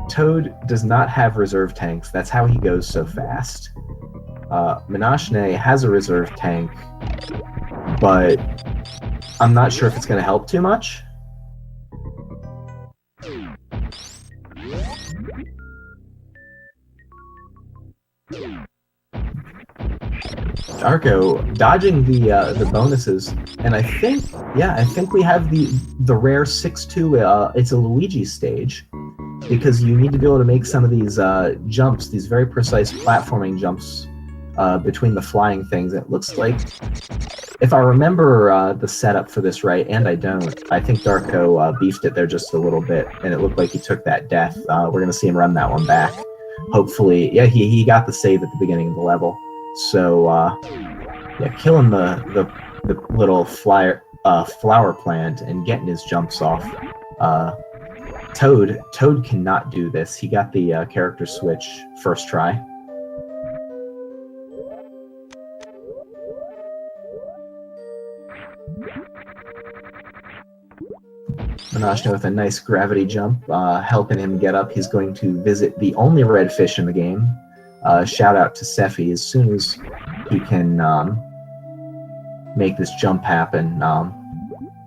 Toad does not have reserve tanks. That's how he goes so fast. Manashne has a reserve tank, but I'm not sure if it's going to help too much. Darko dodging the bonuses, and I think we have the rare 6-2. It's a Luigi stage, because you need to be able to make some of these jumps, these very precise platforming jumps between the flying things. It looks like, if I remember the setup for this right, and I don't, I think Darko beefed it there just a little bit, and it looked like he took that death. We're going to see him run that one back. Hopefully, yeah, he got the save at the beginning of the level. So, yeah, killing the little flower plant and getting his jumps off. Toad cannot do this. He got the character switch first try. Manashne with a nice gravity jump, helping him get up. He's going to visit the only red fish in the game. Shout out to Sephi as soon as he can make this jump happen.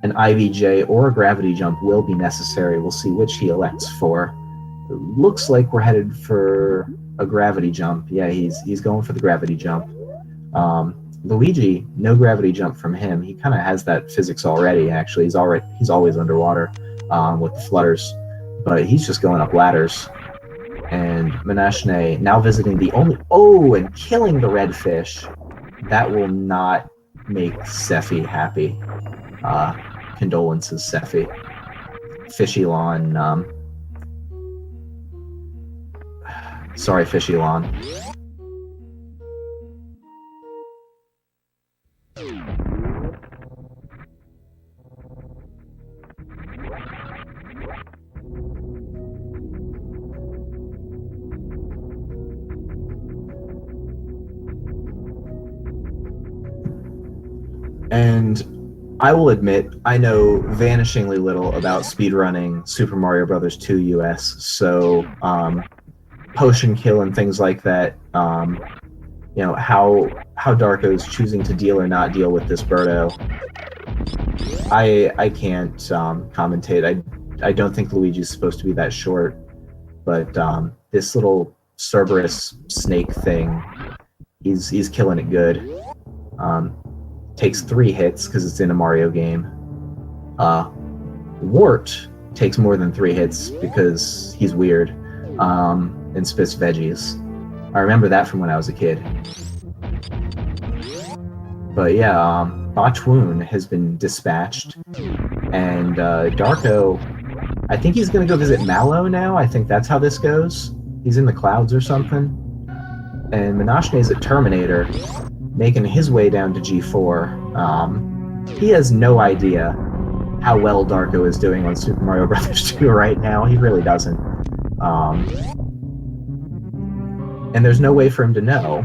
An IVJ or a gravity jump will be necessary. We'll see which he elects for. It looks like we're headed for a gravity jump. Yeah, he's going for the gravity jump. Luigi, no gravity jump from him. He kind of has that physics already. Actually, he's always underwater with the flutters, but he's just going up ladders. And Manashne now visiting the only and killing the red fish. That will not make Sephi happy. Condolences, Sephi. Fishylon. Sorry, Fishylon. And I will admit, I know vanishingly little about speedrunning Super Mario Bros. 2 US, so potion kill and things like that, how Darko's choosing to deal or not deal with this Birdo, I can't commentate. I don't think Luigi's supposed to be that short, but this little Cerberus snake thing, he's killing it good. Takes 3 hits because it's in a Mario game. Wart takes more than 3 hits because he's weird and spits veggies. I remember that from when I was a kid. But yeah, Botwoon has been dispatched, and Darko, I think he's going to go visit Mallow now. I think that's how this goes. He's in the clouds or something. And Manashne's at Terminator, making his way down to G4. He has no idea how well Darko is doing on Super Mario Bros. 2 right now. He really doesn't. And there's no way for him to know,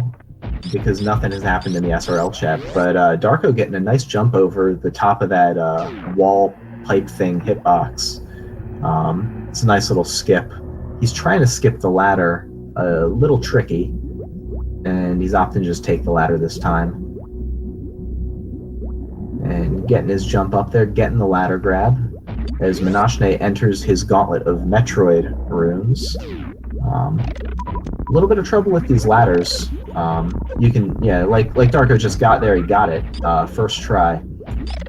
because nothing has happened in the SRL chat. But Darko getting a nice jump over the top of that wall pipe thing hitbox. It's a nice little skip. He's trying to skip the ladder, a little tricky, and he's opting to just take the ladder this time. And getting his jump up there, getting the ladder grab, as Manashne enters his gauntlet of Metroid rooms. A little bit of trouble with these ladders. You can, yeah, like Darko just got there, he got it, first try.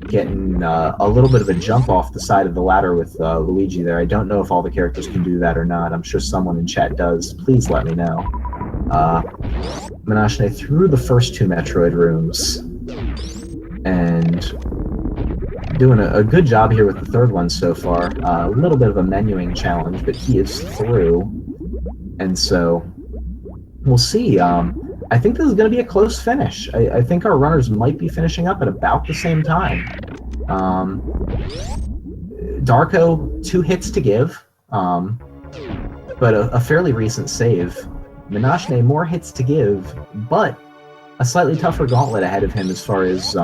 Getting a little bit of a jump off the side of the ladder with Luigi there. I don't know if all the characters can do that or not. I'm sure someone in chat does. Please let me know. Manashne through the first 2 Metroid rooms, and doing a good job here with the third one so far. A little bit of a menuing challenge, but he is through, and so we'll see. I think this is going to be a close finish. I think our runners might be finishing up at about the same time. Darko, 2 hits to give, but a fairly recent save. Manashne, more hits to give, but a slightly tougher gauntlet ahead of him as far as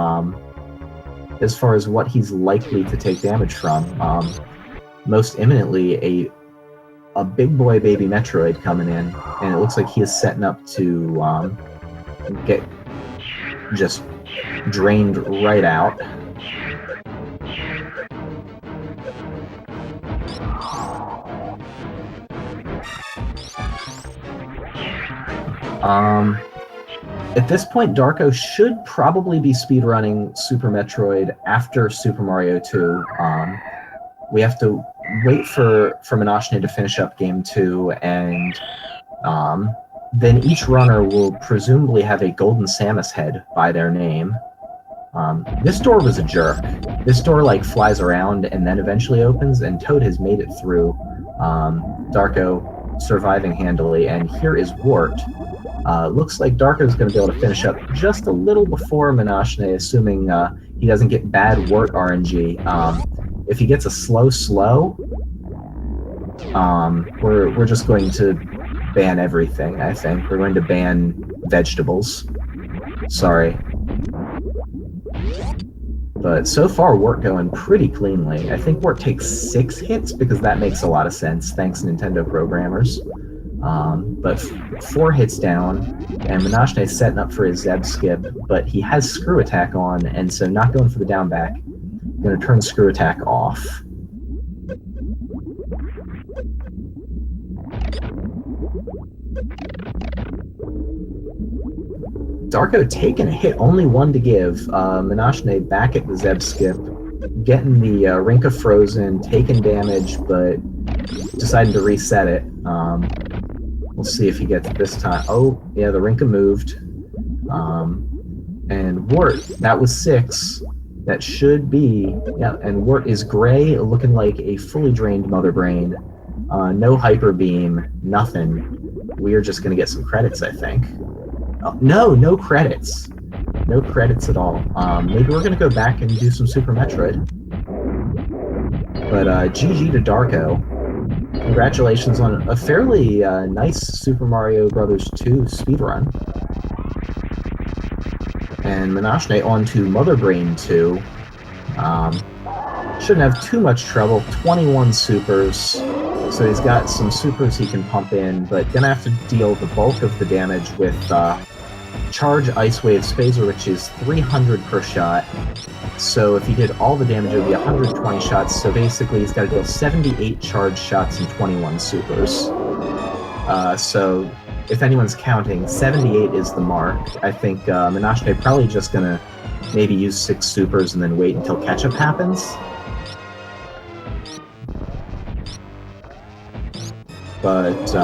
what he's likely to take damage from. Most imminently, a big boy baby Metroid coming in, and it looks like he is setting up to get just drained right out. At this point, Darko should probably be speedrunning Super Metroid after Super Mario 2. We have to wait for Manashne to finish up Game 2, and then each runner will presumably have a Golden Samus head by their name. This door was a jerk. This door like flies around and then eventually opens, and Toad has made it through. Darko surviving handily, and here is Wart. Looks like Darko's going to be able to finish up just a little before Manashne, assuming he doesn't get bad Wart RNG. If he gets a slow, we're just going to ban everything, I think. We're going to ban vegetables. Sorry. But so far, Wart going pretty cleanly. I think Wart takes 6 hits, because that makes a lot of sense, thanks Nintendo programmers. But 4 hits down, and Manashne setting up for his Zeb skip, but he has Screw Attack on, and so not going for the down back. Going to turn Screw Attack off. Darko taking a hit, only 1 to give. Manashne back at the Zeb skip, getting the Rinka frozen, taking damage, but deciding to reset it. We'll see if he gets it this time. Oh, yeah, the Rinka moved. And Wart, that was 6. That should be, yeah, and Wart is gray, looking like a fully drained Mother Brain. No Hyper Beam, nothing. We are just going to get some credits, I think. Oh, no credits. No credits at all. Maybe we're going to go back and do some Super Metroid. But GG to Darko. Congratulations on a fairly nice Super Mario Bros. 2 speedrun. And Manashne on to Mother Brain 2. Shouldn't have too much trouble. 21 supers. So he's got some supers he can pump in, but gonna have to deal the bulk of the damage with Charge Ice Wave Spazer, which is 300 per shot. So if he did all the damage, it would be 120 shots. So basically, he's got to deal 78 charge shots and 21 supers. So if anyone's counting, 78 is the mark. I think Manashne probably just going to maybe use 6 supers and then wait until catch-up happens. But,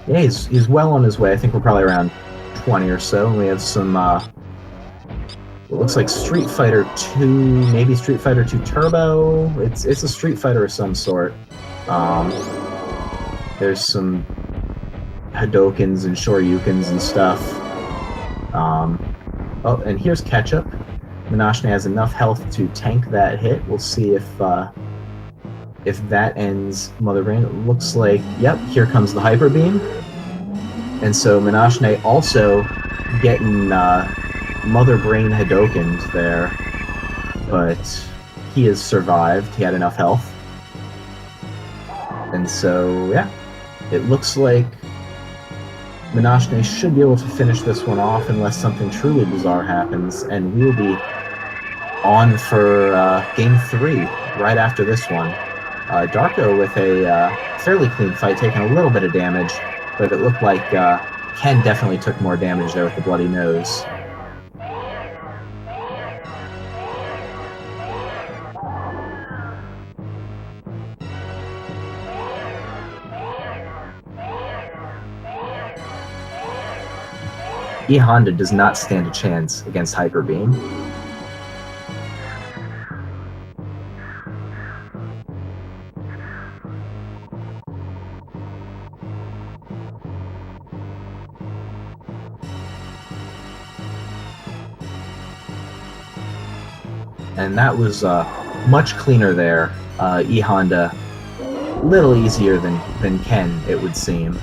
yeah, he's well on his way. I think we're probably around 20 or so, and we have some It looks like Street Fighter 2, maybe Street Fighter 2 Turbo. It's a Street Fighter of some sort. There's some Hadokens and Shoryukens and stuff. Oh, and here's Ketchup. Manashne has enough health to tank that hit. We'll see if that ends Mother Brain. It looks like, yep, here comes the Hyper Beam. And so Manashne also getting Mother Brain Hadokened there, but he has survived. He had enough health. And so, yeah, it looks like Manashne should be able to finish this one off unless something truly bizarre happens, and we'll be on for Game 3 right after this one. Darko with a fairly clean fight, taking a little bit of damage, but it looked like Ken definitely took more damage there with the bloody nose. E Honda does not stand a chance against Hyper Beam. And that was much cleaner there. E Honda, a little easier than Ken, it would seem.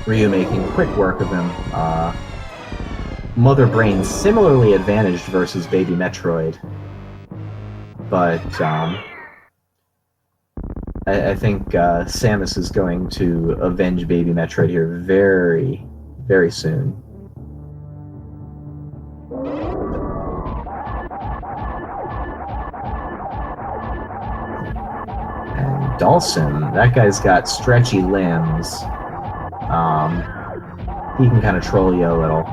Ryu making quick work of him. Mother Brain similarly advantaged versus Baby Metroid, but I think Samus is going to avenge Baby Metroid here very, very soon. And Dhalsim, that guy's got stretchy limbs. He can kind of troll you a little.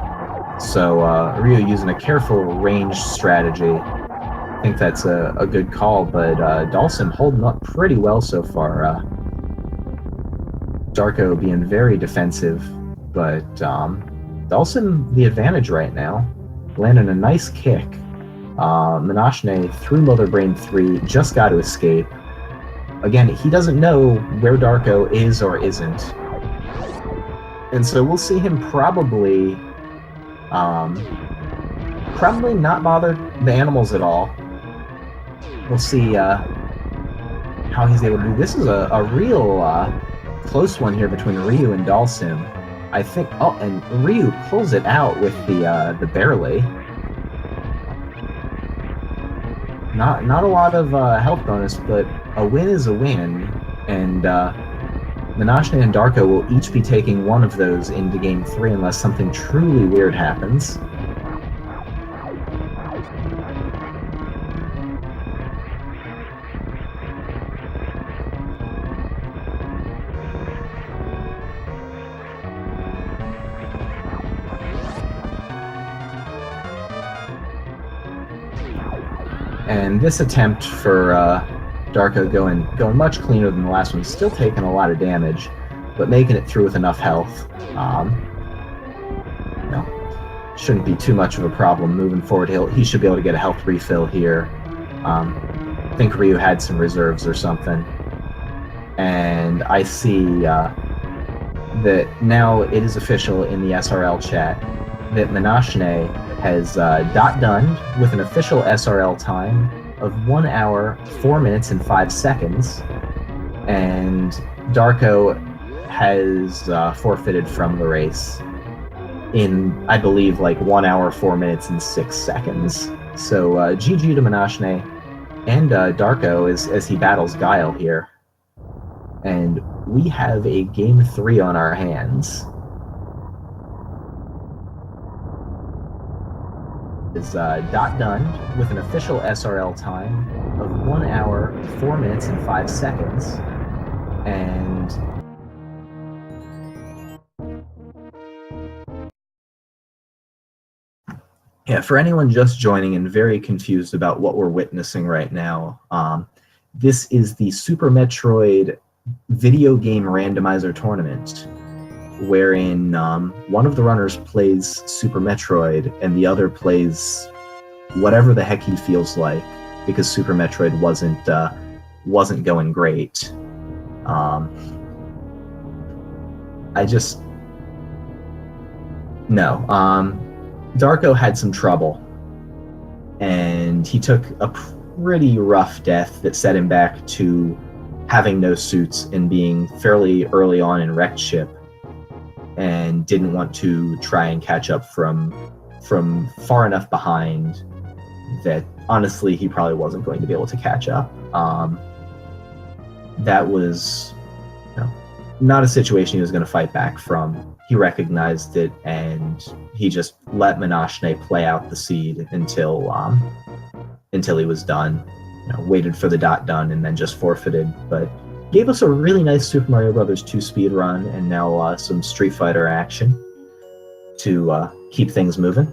So Ryu using a careful range strategy. I think that's a good call, but Dhalsim holding up pretty well so far. Darko being very defensive, but Dhalsim the advantage right now. Landing a nice kick. Manashne through Mother Brain 3, just got to escape. Again, he doesn't know where Darko is or isn't. And so we'll see him probably not bother the animals at all. We'll see how he's able to do. This is a real close one here between Ryu and Dhalsim. I think. Oh, and Ryu pulls it out with the barely. Not a lot of health bonus, but a win is a win, and Manashne and Darko will each be taking one of those into Game 3 unless something truly weird happens. And this attempt for Darko going much cleaner than the last one. He's still taking a lot of damage, but making it through with enough health. Shouldn't be too much of a problem moving forward. He should be able to get a health refill here. I think Ryu had some reserves or something. And I see that now it is official in the SRL chat that Manashne has done with an official SRL time of 1 hour, 4 minutes, and 5 seconds. And Darko has forfeited from the race in, I believe, like 1 hour, 4 minutes, and 6 seconds. So GG to Manashne and Darko as he battles Guile here. And we have a Game 3 on our hands. Is done with an official SRL time of 1 hour, 4 minutes, and 5 seconds. And yeah, for anyone just joining and very confused about what we're witnessing right now, this is the Super Metroid video game randomizer tournament, wherein one of the runners plays Super Metroid and the other plays whatever the heck he feels like, because Super Metroid wasn't going great. Darko had some trouble, and he took a pretty rough death that set him back to having no suits and being fairly early on in wrecked ship, and didn't want to try and catch up from far enough behind that honestly he probably wasn't going to be able to catch up. That was not a situation he was going to fight back from. He recognized it, and he just let Manashne play out the seed until he was done. Waited for the dot done and then just forfeited, but gave us a really nice Super Mario Brothers 2 speed run, and now some Street Fighter action to keep things moving.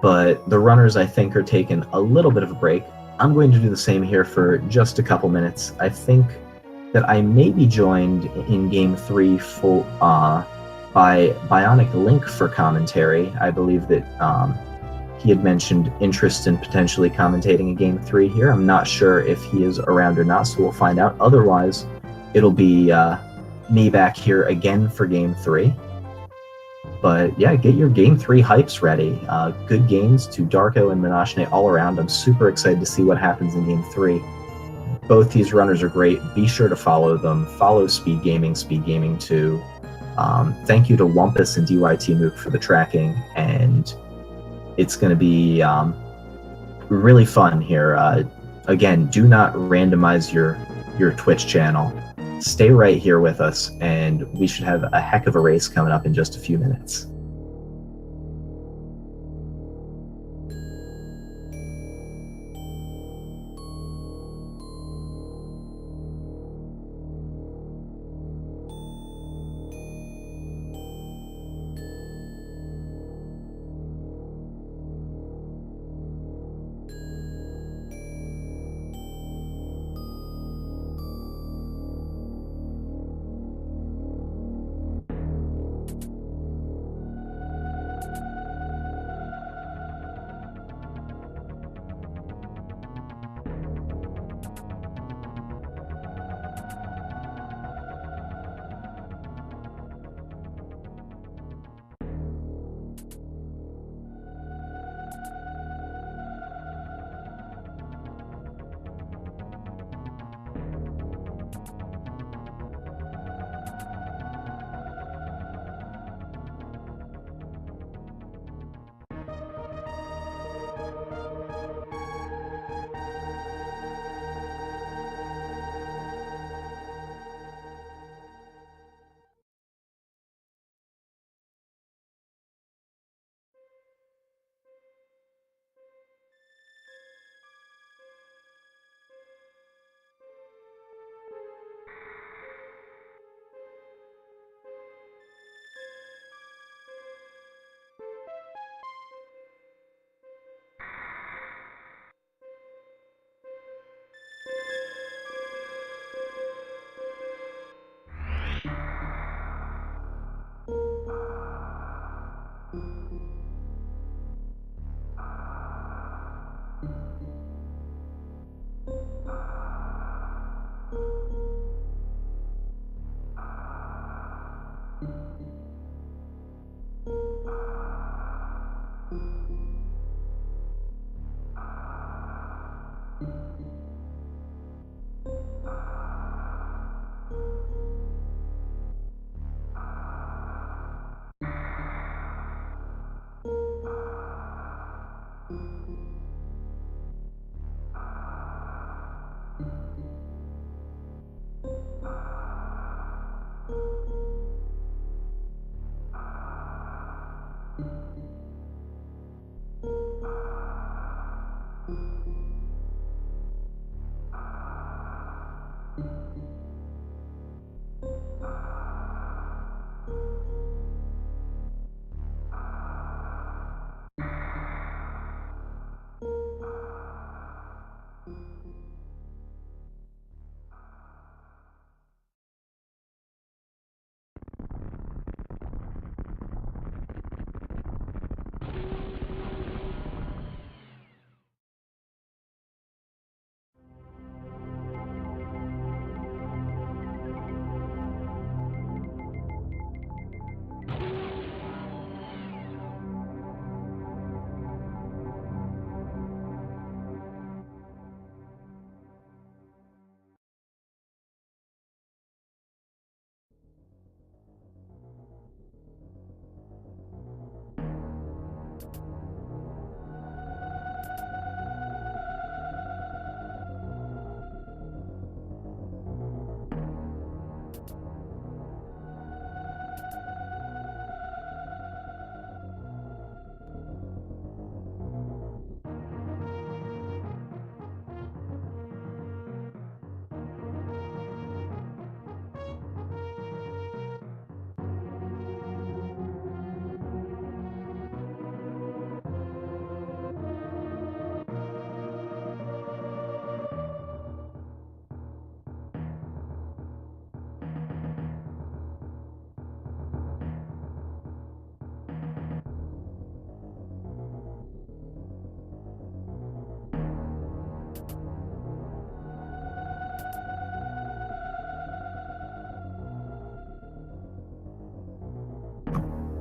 But the runners, I think, are taking a little bit of a break. I'm going to do the same here for just a couple minutes. I think that I may be joined in Game 3 by Bionic Link for commentary. I believe that he had mentioned interest in potentially commentating a Game 3 here. I'm not sure if he is around or not, so we'll find out. Otherwise, it'll be me back here again for Game 3. But yeah, get your Game 3 hypes ready. Good games to Darko and Manashne all around. I'm super excited to see what happens in Game 3. Both these runners are great. Be sure to follow them. Follow Speed Gaming 2. Thank you to Wumpus and DYT Mook for the tracking, and it's going to be really fun here. Again, do not randomize your Twitch channel. Stay right here with us, and we should have a heck of a race coming up in just a few minutes.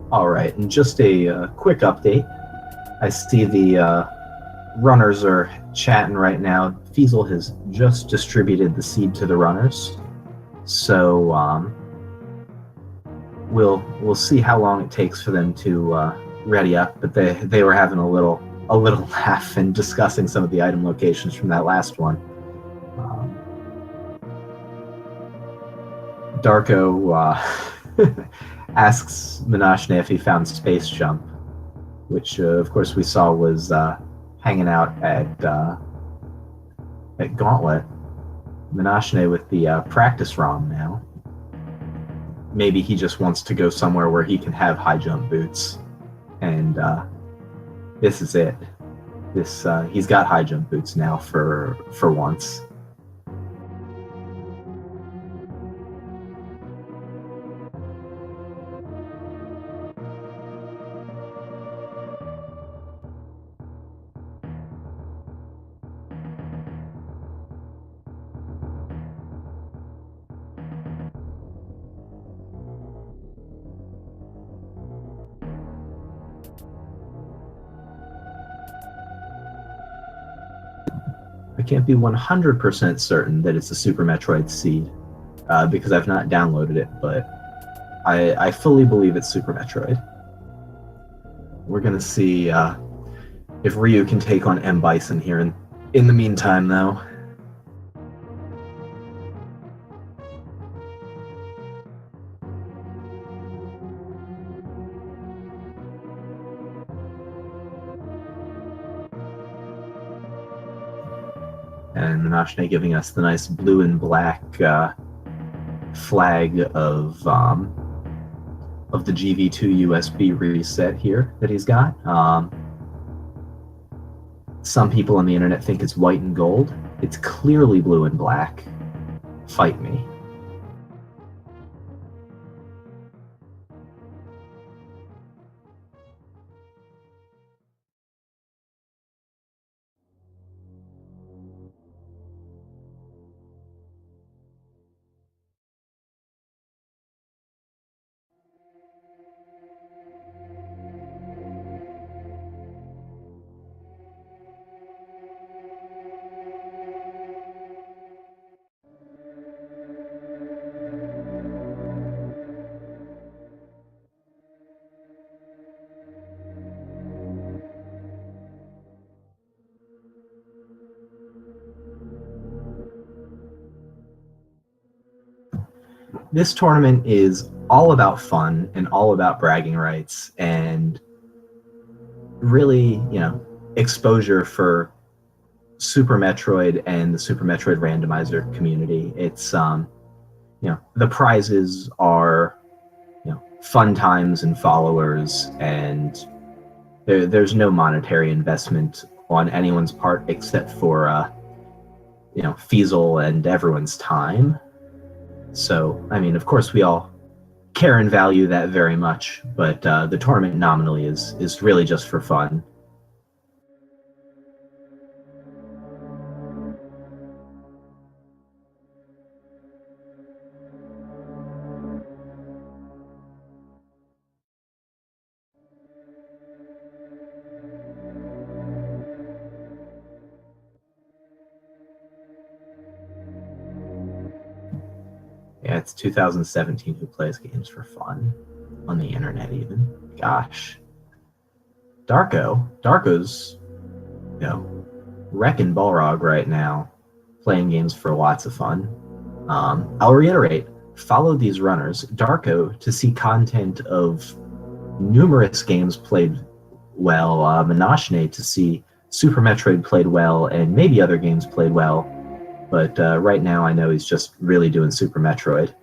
All right, and just a quick update. I see the runners are chatting right now. Fiesel has just distributed the seed to the runners, so we'll see how long it takes for them to ready up. But they were having a little laugh and discussing some of the item locations from that last one. Darko asks Manashne if he found Space Jump, which of course we saw was hanging out at Gauntlet. Manashne with the practice ROM now. Maybe he just wants to go somewhere where he can have high jump boots, and this is it. He's got high jump boots now for once. I can't be 100% certain that it's a Super Metroid seed because I've not downloaded it, but I fully believe it's Super Metroid. We're gonna see if Ryu can take on M. Bison here. In the meantime, though, and Manashne giving us the nice blue and black flag of the GV2 USB reset here that he's got. Some people on the internet think it's white and gold. It's clearly blue and black. Fight me. This tournament is all about fun and all about bragging rights and really, exposure for Super Metroid and the Super Metroid Randomizer community. It's the prizes are fun times and followers, and there's no monetary investment on anyone's part except for Fiesel and everyone's time. So, I mean, of course, we all care and value that very much, but the tournament nominally is really just for fun. Yeah, it's 2017 who plays games for fun on the internet even. Gosh. Darko's, wrecking Balrog right now, playing games for lots of fun. I'll reiterate, follow these runners, Darko, to see content of numerous games played well, Manashne to see Super Metroid played well, and maybe other games played well. But right now I know he's just really doing Super Metroid.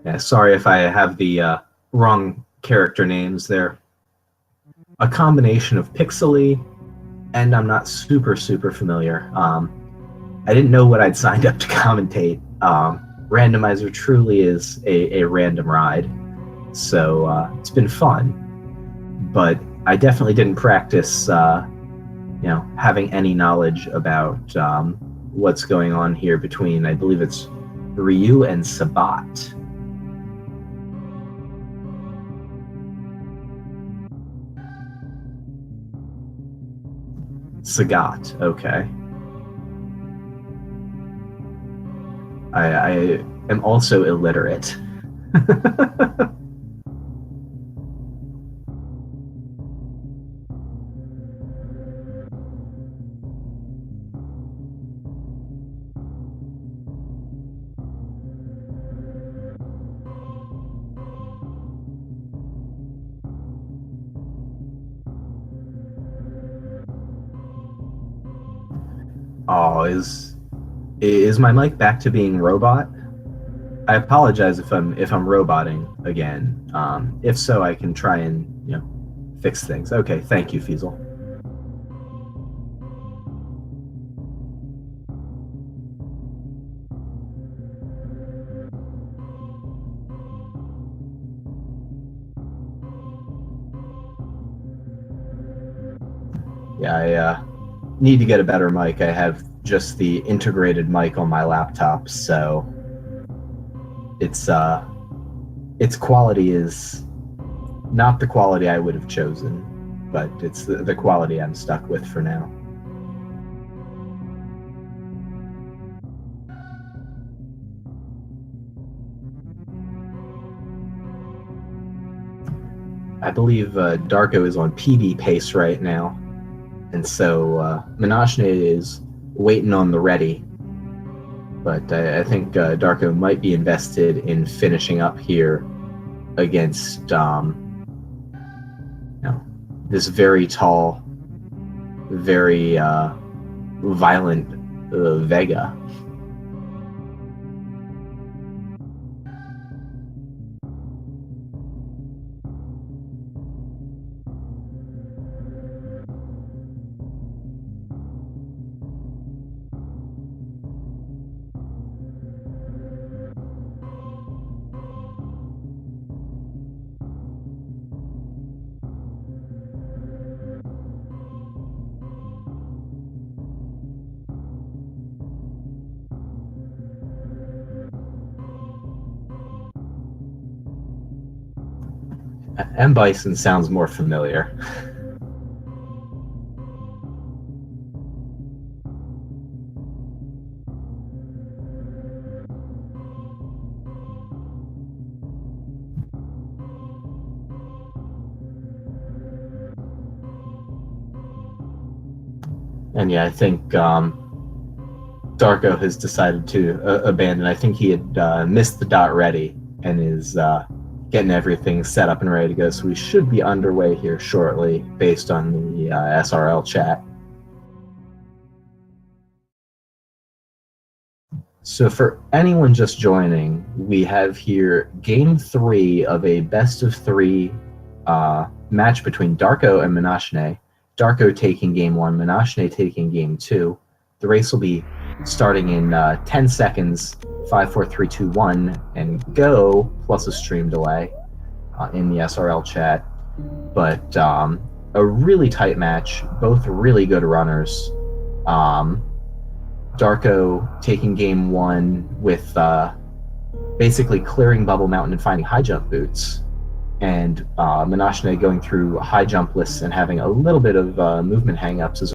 Yeah, sorry if I have the wrong character names. They're a combination of pixely, and I'm not super familiar. I didn't know what I'd signed up to commentate. Randomizer truly is a random ride, so it's been fun. But I definitely didn't practice, having any knowledge about what's going on here between, I believe it's Ryu and Sabat. Sagat, okay. I am also illiterate. Oh, is my mic back to being robot? I apologize if I'm roboting again. If so, I can try and fix things. Okay, thank you, Fiesel. Yeah, I need to get a better mic. I have just the integrated mic on my laptop, so its quality is not the quality I would have chosen, but it's the quality I'm stuck with for now. I believe Darko is on PB pace right now, and so Manashne is waiting on the ready. But I think Darko might be invested in finishing up here against this very tall, very violent Vega. M. Bison sounds more familiar. And yeah, I think Darko has decided to abandon. I think he had missed the dot ready and is getting everything set up and ready to go. So we should be underway here shortly based on the SRL chat. So for anyone just joining, we have here game 3 of a best of 3 match between Darko and Manashne. Darko taking game 1, Manashne taking game 2. The race will be starting in 10 seconds, 5, 4, 3, 2, 1, and go, plus a stream delay in the SRL chat. But a really tight match, both really good runners. Darko taking game 1 with basically clearing Bubble Mountain and finding high jump boots, and Manashne going through high jump lists and having a little bit of movement hang-ups as